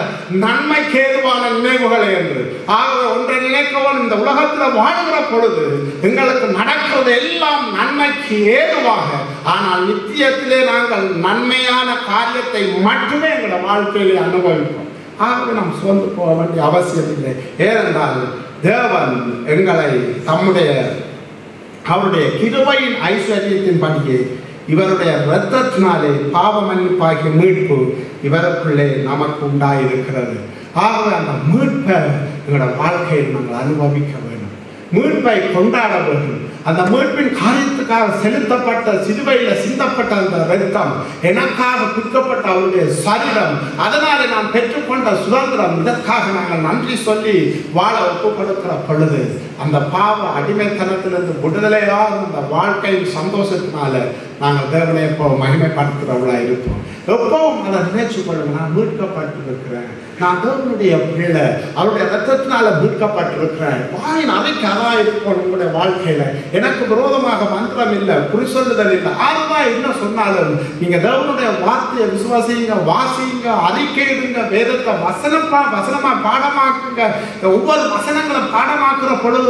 நன்மைக்கு ஏதுவான நினைவுகளை என்று. ஆகவே ஒன்றை நினைக்கவும், இந்த உலகத்தில் வாழ்கிற பொழுது எங்களுக்கு நடக்கிறது எல்லாம் நன்மைக்கு ஏதுவாக, ஆனால் நித்தியத்திலே நாங்கள் நன்மையான காரியத்தை மட்டுமே எங்களோட வாழ்க்கையிலே அனுபவிப்போம். ஆகவே நாம் சோர்ந்து போக வேண்டிய அவசியம் இல்லை. ஏனென்றால் தேவன் எங்களை அவருடைய கிருபையின் ஐஸ்வர்யத்தின் படியே இவருடைய இரத்தத்தினாலே பாவ மன்னிப்பாகிய மீட்பு இவருக்குள்ளே நமக்கு உண்டாயிருக்கிறது. ஆகவே அந்த மீட்பை எங்களோட வாழ்க்கையில் நாங்கள் அனுபவிக்க வேண்டும், மீட்பை கொண்டாட வேண்டும். அந்த மீட்பின் காரியத்துக்காக செலுத்தப்பட்ட சிலுவையில் சிந்தப்பட்ட அந்த இரத்தம், எனக்காக குத்தப்பட்ட அவருடைய சரீரம், அதனாலே நாம் பெற்றுக்கொண்ட சுதந்திரம், இதற்காக நாங்கள் நன்றி சொல்லி வாழ ஒப்பு கொடுக்கிற பொழுது அந்த பாவ அடிமைத்தனத்திலிருந்து விடுதலையாக அந்த வாழ்க்கையின் சந்தோஷத்தினால நாங்கள் தேவனை எப்போ மகிமைப்படுத்துகிறவர்களாக இருப்போம். எப்பவும் அதை நினைச்சு கொள்ளுங்க, நான் மீட்கப்பட்டிருக்கிறேன், நான் தேவனுடைய பிள்ளை, அவருடைய ரத்தத்தினால மீட்கப்பட்டிருக்கிறேன். வாயின் அதைக்கு அதான் இருக்கும். உங்களுடைய வாழ்க்கையில எனக்கு விரோதமாக மந்திரம் இல்லை, குறி சொல்லுதல் இல்லை, ஆறுதான் என்ன சொன்னாலும் நீங்க தேவனுடைய வார்த்தையை விசுவாசிங்க, வாசிங்க, அறிக்கையிடுங்க, வேதத்தை வசனமா பாடமாக்குங்க. ஒவ்வொரு வசனங்களை பாடமாக்குற பொழுது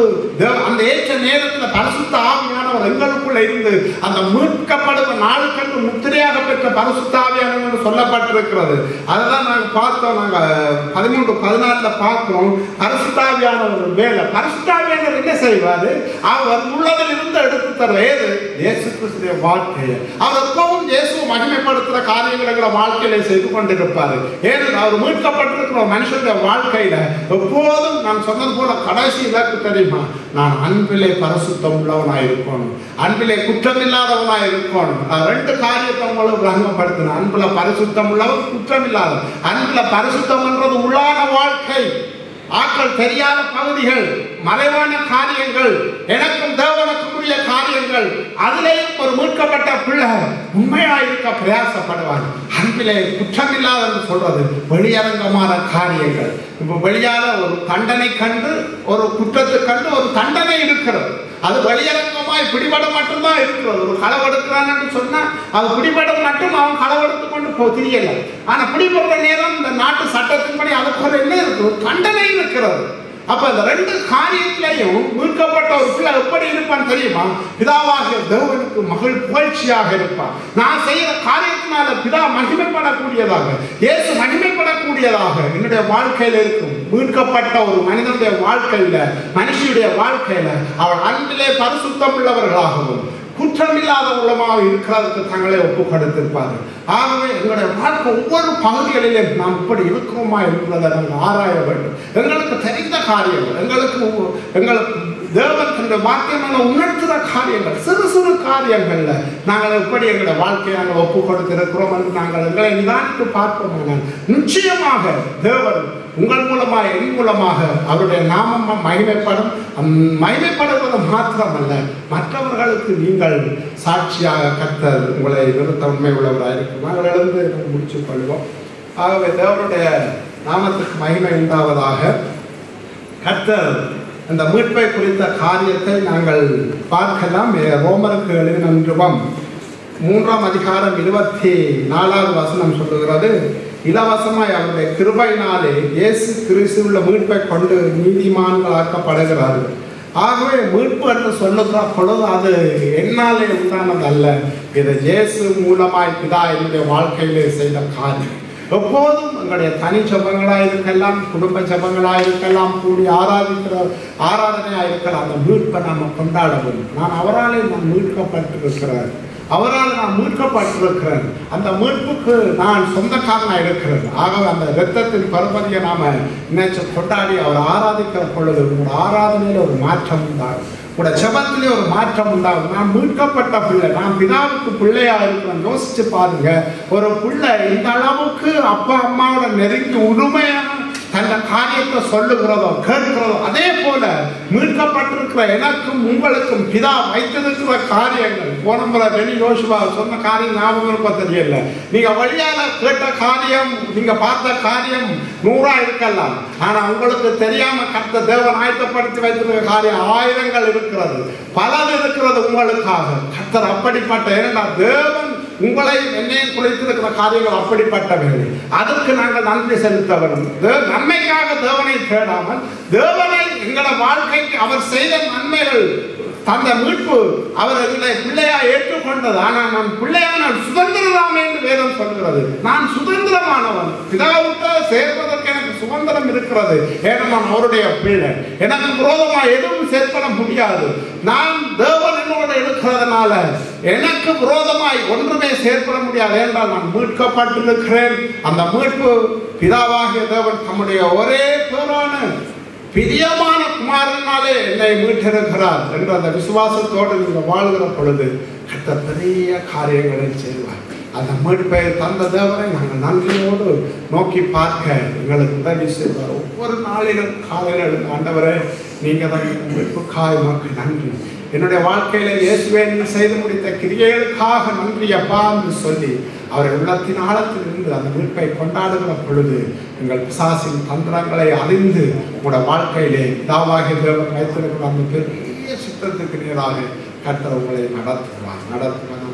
அந்த ஏற்ற நேரத்தில் பரிசுத்த ஆவியானவர் எங்களுக்குள்ள இருந்து அந்த மீட்கப்படுவ நாளுக்கென்று முத்திரையாக பெற்ற பரிசுத்த ஆவியானவர் சொல்லப்பட்டிருக்கிறது. அதைதான் நாங்கள் பார்த்தோம். நாங்கள் 13-14 பார்க்கிறோம். பரிசுத்த ஆவியானவர் வேலை. பரிசுத்த ஆவியானவர் என்ன செய்வாரு? அவர் உள்ளதில் இருந்து எடுத்து தர ஏது இயேசு கிறிஸ்துவின் வார்த்தையை அவர் எப்பவும் இயேசு மகிமைப்படுத்துற காரியங்களை எங்களை வாழ்க்கையில செய்து கொண்டிருப்பாரு. ஏனென்றால் அவர் மீட்கப்பட்டிருக்கிற மனுஷனுடைய வாழ்க்கையில எப்போதும் நான் சொன்னது போல கடைசி இலக்கு தெரியுமா? நான் அன்பிலே பரிசுத்தம் உள்ளவனாய் இருக்கணும், அன்பிலே குற்றமில்லாதவனாய் இருக்கணும். ரெண்டு காரியத்தை உங்களுக்கு விளங்கப்படுத்தின. அன்புல பரிசுத்தம் உள்ளவன், குற்றம் இல்லாத. அன்புல பரிசுத்தம் என்றது உள்ளான வாழ்க்கை, ஆட்கள் தெரியாத பகுதிகள், மறைவான காரியங்கள், எனக்கும் தேவனுக்கும் உரிய காரியங்கள், அதிலேயும் ஒரு மீட்கப்பட்ட பிள்ளை உண்மையாயிருக்க பிரயாசப்படுவார். அன்பிலே குற்றமில்லாத என்று சொல்றது வெளியரங்கமான காரியங்கள். இப்ப வெளியால ஒரு தண்டனை கண்டு, ஒரு குற்றத்தை கண்டு ஒரு தண்டனை இருக்கிறது. அது வெளியரங்கமாய் பிடிபட மட்டும்தான் இருக்கிறது. ஒரு களவெடுக்கிறான் என்று சொன்னா அது பிடிபட மட்டும் அவன் களவெடுத்து கொண்டு தெரியல. ஆனா பிடிபடுற நேரம் இந்த நாட்டு சட்டத்தின்படி அதுக்கு என்ன இருக்கு? தண்டனை இருக்கிறது. அப்ப இந்த ரெண்டு காரியத்திலையும் மீட்கப்பட்ட ஒரு பிள்ளை எப்படி இருப்பான் தெரியுமா? பிதாவாகிய தேவனுக்கு மகள் புகழ்ச்சியாக இருப்பான். நான் செய்யற காரியத்தினால பிதா மகிமைப்படக்கூடியதாக, இயேசு மகிமைப்படக்கூடியதாக என்னுடைய வாழ்க்கையில இருக்கும். மீட்கப்பட்ட ஒரு மனிதனுடைய வாழ்க்கையில, மனுஷனுடைய வாழ்க்கையில அவள் அன்பிலே பரிசுத்தம் உள்ளவர்களாகவும் குற்றமில்லாத உள்ளமாக இருக்கிறதுக்கு தங்களை ஒப்பு கொடுத்திருப்பார்கள். ஆகவே எங்களுடைய வாழ்க்கை ஒவ்வொரு பகுதிகளிலும் நாம் இப்படி இருக்கிறோமா என்பதை நாங்கள் ஆராய வேண்டும். எங்களுக்கு தெரிந்த காரியங்கள், எங்களுக்கு தேவன் தன்னுடைய வாக்கியமான உணர்த்துகிற காரியங்கள், சிறு சிறு காரியங்கள்ல நாங்கள் எப்படி எங்களுடைய வாழ்க்கையை நாங்கள் ஒப்பு கொடுத்திருக்கிறோம் என்று நாங்கள் எங்களை நிதானித்து பார்ப்போம். நிச்சயமாக தேவன் உங்கள் மூலமாக, என் மூலமாக அவருடைய நாமம் மகிமைப்படும். மகிமைப்படுவது மாத்திரமல்ல, மற்றவர்களுக்கு நீங்கள் சாட்சியாக கர்த்தர் உங்களை நிறுத்த உண்மை உள்ளவராக இருக்கும். நாங்கள் எழுந்து முடிச்சுக் கொள்வோம். ஆகவே தேவனுடைய நாமத்துக்கு மகிமை உண்டாவதாக. கர்த்தர் அந்த மீட்பை குறித்த காரியத்தை நாங்கள் பார்க்கலாம். ரோமருக்கு எழுதின நிருபம் 3ஆம் அதிகாரம் 24வது வசனம் சொல்லுகிறது, இலவசமாய் அவருடைய கிருபையினாலே இயேசு கிறிஸ்துவுள்ள மீட்பை கொண்டு நீதிமான்களாக்கப்படுகிறார்கள். ஆகவே மீட்பு என்று சொல்லுகிற பொழுது அது என்னாலே உண்டானது அல்ல. இது இயேசு மூலமாய் பிதா என்னுடைய வாழ்க்கையிலே செய்த காரியம். எப்போதும் எங்களுடைய தனி ஜபங்களாக இருக்கலாம், குடும்ப ஜபங்களாக இருக்கலாம், கூடி ஆராதனையாக இருக்கலாம், அந்த மீட்பை நாம் கொண்டாட வேண்டும். நான் அவராலே நான் மீட்கப்பட்டிருக்கிறேன், அவரால் நான் மீட்கப்பட்டிருக்கிறேன், அந்த மீட்புக்கு நான் சொந்தக்காரனாக இருக்கிறேன். ஆகவே அந்த இரத்தத்தின் பருமதியை நாம நினைச்சு கொண்டாடி அவர் ஆராதிக்கிற பொழுது உங்களோட ஆராதனையில ஒரு மாற்றம் உண்டாகும், உங்களோட ஜபத்திலே ஒரு மாற்றம் உண்டாகும். நான் மீட்கப்பட்ட பிள்ளை, நான் பிதாவுக்கு பிள்ளையா இருக்கிறேன். யோசிச்சு பாருங்க, ஒரு பிள்ளை இந்த அளவுக்கு அப்பா அம்மாவோட நெருங்கி உரிமையான தந்த காரியத்தை சொல்லுகிறதோ கேட்கிறதோ, அதே போல மீட்கப்பட்டிருக்கிற எனக்கும் உங்களுக்கும் பிதா வைத்திருக்கிற காரியங்கள், போன முறை வெளி யோசுவா சொன்ன காரியம் ஞாபகம் இருப்ப தெரியல. நீங்க வழியால கேட்ட காரியம், நீங்க பார்த்த காரியம் 100 இருக்கலாம். ஆனா உங்களுக்கு தெரியாம கர்த்தர் தேவன் ஆயத்தப்படுத்தி வைத்திருக்கிற காரியம் 1000 இருக்கிறது, பலது இருக்கிறது உங்களுக்காக. கர்த்தர் அப்படிப்பட்ட, ஏன்னா தேவன் உங்களை என்னையும் குறைத்திருக்கிற காரியங்கள் அப்படிப்பட்டவர்கள். அதற்கு நாங்கள் நன்றி செலுத்த வேண்டும். நன்மைக்காக தேவனை தேடாமல், தேவனை எங்களோட வாழ்க்கைக்கு அவர் செய்த நன்மைகள், தந்த மீட்பு அவர் எங்களை பிள்ளையா ஏற்றுக்கொண்டது. ஆனால் நான் பிள்ளையா, நான் சுதந்திரமே என்று வேதம் சொல்கிறது. நான் சுதந்திரமானவன், பிதாவுக்கு சேர்வதற்கு எனக்கு சுதந்திரம் இருக்கிறது. ஏன்னா நான் அவருடைய பிள்ளை, எனக்கு விரோதமாக எதுவும் செயல்பட முடியாது. நான் தேவன் என்னோட இருக்கிறதுனால எனக்கு விரோதமாய் ஒன்றுமே செயல்பட முடியாது. என்றால் நான் மீட்கப்பட்டிருக்கிறேன். அந்த மீட்பு பிதாவாகிய தேவன் தம்முடைய ஒரே பேரான பிரியமான குமாரனாலே என்னை மீட்டிருக்கிறார் என்ற அந்த விசுவாசத்தோடு நீங்கள் வாழ்கிற பொழுது கர்த்தர் பெரிய காரியங்களை செய்வார். அந்த மீட்பை தந்த தேவனை நாங்கள் நன்றியோடு நோக்கி பார்க்க எங்களுக்கு உதவி செய்வார். ஒவ்வொரு நாளிலும் காலையில் எழுந்த ஆண்டவரே, நீங்கள் தான் மீட்புக்காக உமக்கு நன்றி. என்னுடைய வாழ்க்கையில இயேசுவே நீர் செய்து முடித்த கிரியைகளுக்காக நன்றி அப்பா என்று சொல்லி அவரை உள்ளத்தின் ஆழத்தில் இருந்து அந்த மீட்பை கொண்டாடுகிற பொழுது எங்கள் பிசாசின் தந்திரங்களை அறிந்து உங்களோட வாழ்க்கையிலே பிதாவாகிய தேவன் வைத்திருக்கிற அந்த பெரிய சித்தத்துக்கு நேராக கர்த்தர் உங்களை நடத்துவார்.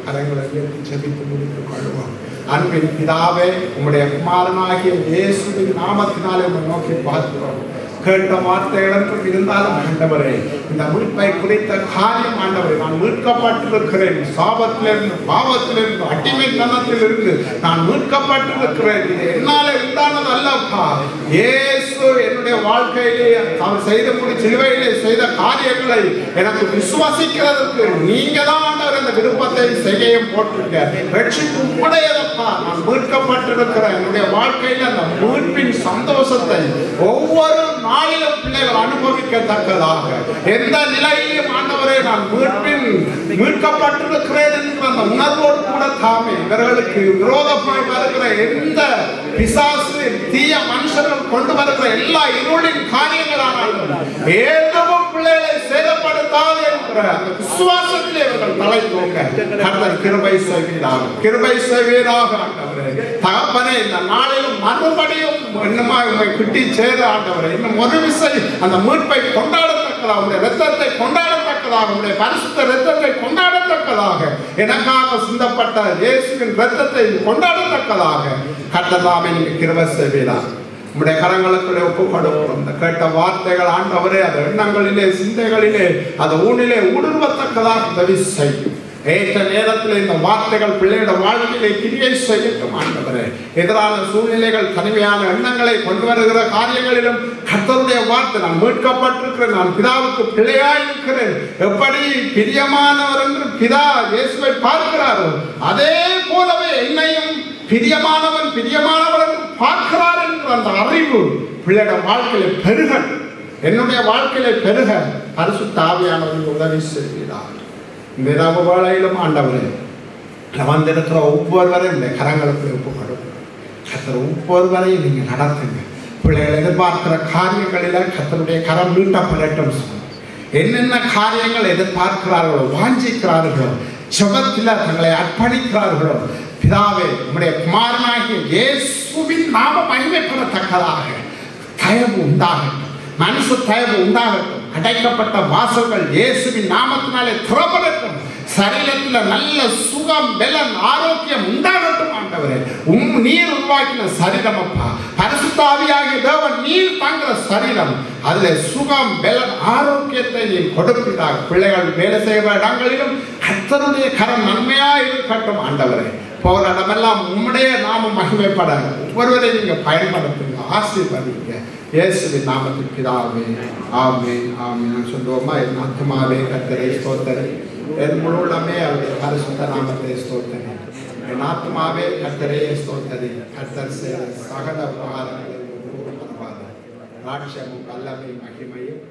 கரங்களை உயர்த்தி ஜெபித்து முடித்துக் கொள்வோம். அன்பின் பிதாவே, உங்களுடைய குமாரனாகிய இயேசுவின் நாமத்தினாலே உங்களை நோக்கி பார்க்கிறோம். கேட்ட வார்த்தைகளுக்கும் இருந்தாலும் ஆண்டவரே, இந்த மீட்பை குறித்த காரியம் ஆண்டவரே, நான் மீட்கப்பட்டிருக்கிறேன். சாபத்திலிருந்து, பாவத்திலிருந்து, அடிமைத்தனத்திலிருந்து நான் மீட்கப்பட்டிருக்கிறேன். இது என்னாலே உண்டானது அல்லப்பா. இயேசு என்னுடைய வாழ்க்கையிலே அவர் செய்த சிலுவையிலே செய்த காரியங்களை எனக்கு விசுவாசிக்கிறதுக்கு நீங்க தான் ஆண்டவர் இந்த விருப்பத்தை செய்ய போட்டிருக்க. ரட்சிப்பு உடையதப்பா. நான் மீட்கப்பட்டிருக்கிறேன். என்னுடைய வாழ்க்கையில அந்த மீட்பின் சந்தோஷத்தை ஒவ்வொரு நாளிலும் பிள்ளைகள் அனுபவிக்கத்தக்கதாக, எந்த நிலையிலும் ஆண்டவரே நான் மீட்கப்பட்டிருக்கிறேன் என்ற அந்த உணர்வோடு கூட தாமே இவர்களுக்கு விரோதமாய் வருகிற எந்த பிசாசு, தீய மனுஷர்கள் கொண்டு வருகிற எல்லா இருளின் காரியங்களானாலும் எதுவும் பிள்ளைகளை சேதப்படுத்தாது என்கிற அந்த விசுவாசத்திலே இவர்கள் தலை தூக்க கர்த்தர் கிருபை செய்வீராக, கிருபை செய்வீராக. ஆண்டவரே தகப்பனே, இந்த நாளிலும் மறுபடியும் என்னமா உங்களை கிட்டி சேர ஆண்டவரே, இன்னும் ஒரு விசை அந்த மீட்பை கொண்டாடத்தக்கதாக, உங்களுடைய ரத்தத்தை கொண்டாடத்தக்கதாக, உங்களுடைய பரிசுத்த ரத்தத்தை கொண்டாடத்தக்கதாக, எனக்காக சிந்தப்பட்ட இயேசுவின் ரத்தத்தை கொண்டாடத்தக்கதாக கர்த்தர் தாமே நீங்க கிருபை செய்வீராக. உங்களுடைய கரங்களுக்குள்ளே ஒப்பு கொடுக்கிறோம். இந்த கேட்ட வார்த்தைகள் ஆண்டவரே அது எண்ணங்களிலே, சிந்தைகளிலே, அது ஊனிலே ஊடுருவத்தக்கதாக உதவி செய்யும். ஏற்ற நேரத்தில் இந்த வார்த்தைகள் பிள்ளையோட வாழ்க்கையிலே கிரியை செய்யட்டும் ஆண்டவரே. எதிரான சூழ்நிலைகள், தனிமையான எண்ணங்களை கொண்டு வருகிற காரியங்களிலும் கர்த்தருடைய வார்த்தை, நான் மீட்கப்பட்டிருக்கிறேன், நான் பிதாவுக்கு பிள்ளையாயிருக்கிறேன், எப்படி பிரியமானவர் என்று பிதா இயேசுவை பார்க்கிறாரோ அதே போலவே என்னையும் பிரியமானவன் பிரியமானவர் என்று பார்க்கிறார் என்ற அந்த அறிவு பிள்ளையோட வாழ்க்கையில பெருக, என்னுடைய வாழ்க்கையில பெருக பரிசுத்த ஆவியானவர்கள் உதவி செய்கிறார். இந்த இரவு வேளையிலும் ஆண்டவரே வந்திருக்கிற ஒவ்வொருவரையும் இந்த கரங்களுக்கு ஒப்பு கொடுக்கும். கர்த்தர் ஒவ்வொருவரையும் நீங்க நடத்துங்க. பிள்ளைகள் எதிர்பார்க்கிற காரியங்களில கர்த்தருடைய கரம் நீட்டப்படட்டும். என்னென்ன காரியங்கள் எதிர்பார்க்கிறார்களோ, வாஞ்சிக்கிறார்களோ, ஜெபத்தில் தங்களை அர்ப்பணிக்கிறார்களோ, பிதாவே உம்முடைய குமாரனாகிய இயேசுவின் நாம மகிமைப்படத்தக்கதாக தயவு உண்டாகட்டும், மனுஷ தயவு உண்டாகட்டும். அடைக்கப்பட்ட வாசல்கள் இயேசுவின் நாமத்தினாலே திறப்படட்டும். சரீரத்தில் நல்ல சுகம், பலன், ஆரோக்கியம் உண்டாகட்டும் ஆண்டவரே. நீர் உருவாக்கின சரீரம் அப்பா, பரிசுத்த ஆவியாகிய தேவன் நீர் தாங்குற சரீரம், அதுல சுகம், பலன், ஆரோக்கியத்தை நீர் கொடுப்பீராக. பிள்ளைகள் வேலை செய்கிற இடங்களிலும் கர்த்தருடைய கரம் நன்மையா இருக்கட்டும் ஆண்டவரே. போகிற இடமெல்லாம் உம்முடைய நாமம் மகிமைப்பட ஒவ்வொருவரை நீங்க பயன்படுத்துங்க, ஆசீர்வதிங்க. இயேசுவின் நாமத்தில் பிதாவே, ஆமென், ஆமென் சொல்லுவோமா? என் ஆத்துமாவே கர்த்தரை ஸ்தோத்திரி, என் முழுமே அவருடைய பரிசுத்த நாமத்தை ஸ்தோத்திரி. என் ஆத்துமாவே கர்த்தரை ஸ்தோத்திரி, கர்த்தர் செய்த சகல உபகாரங்களை ராட்சியமும் வல்லமை மகிமையும்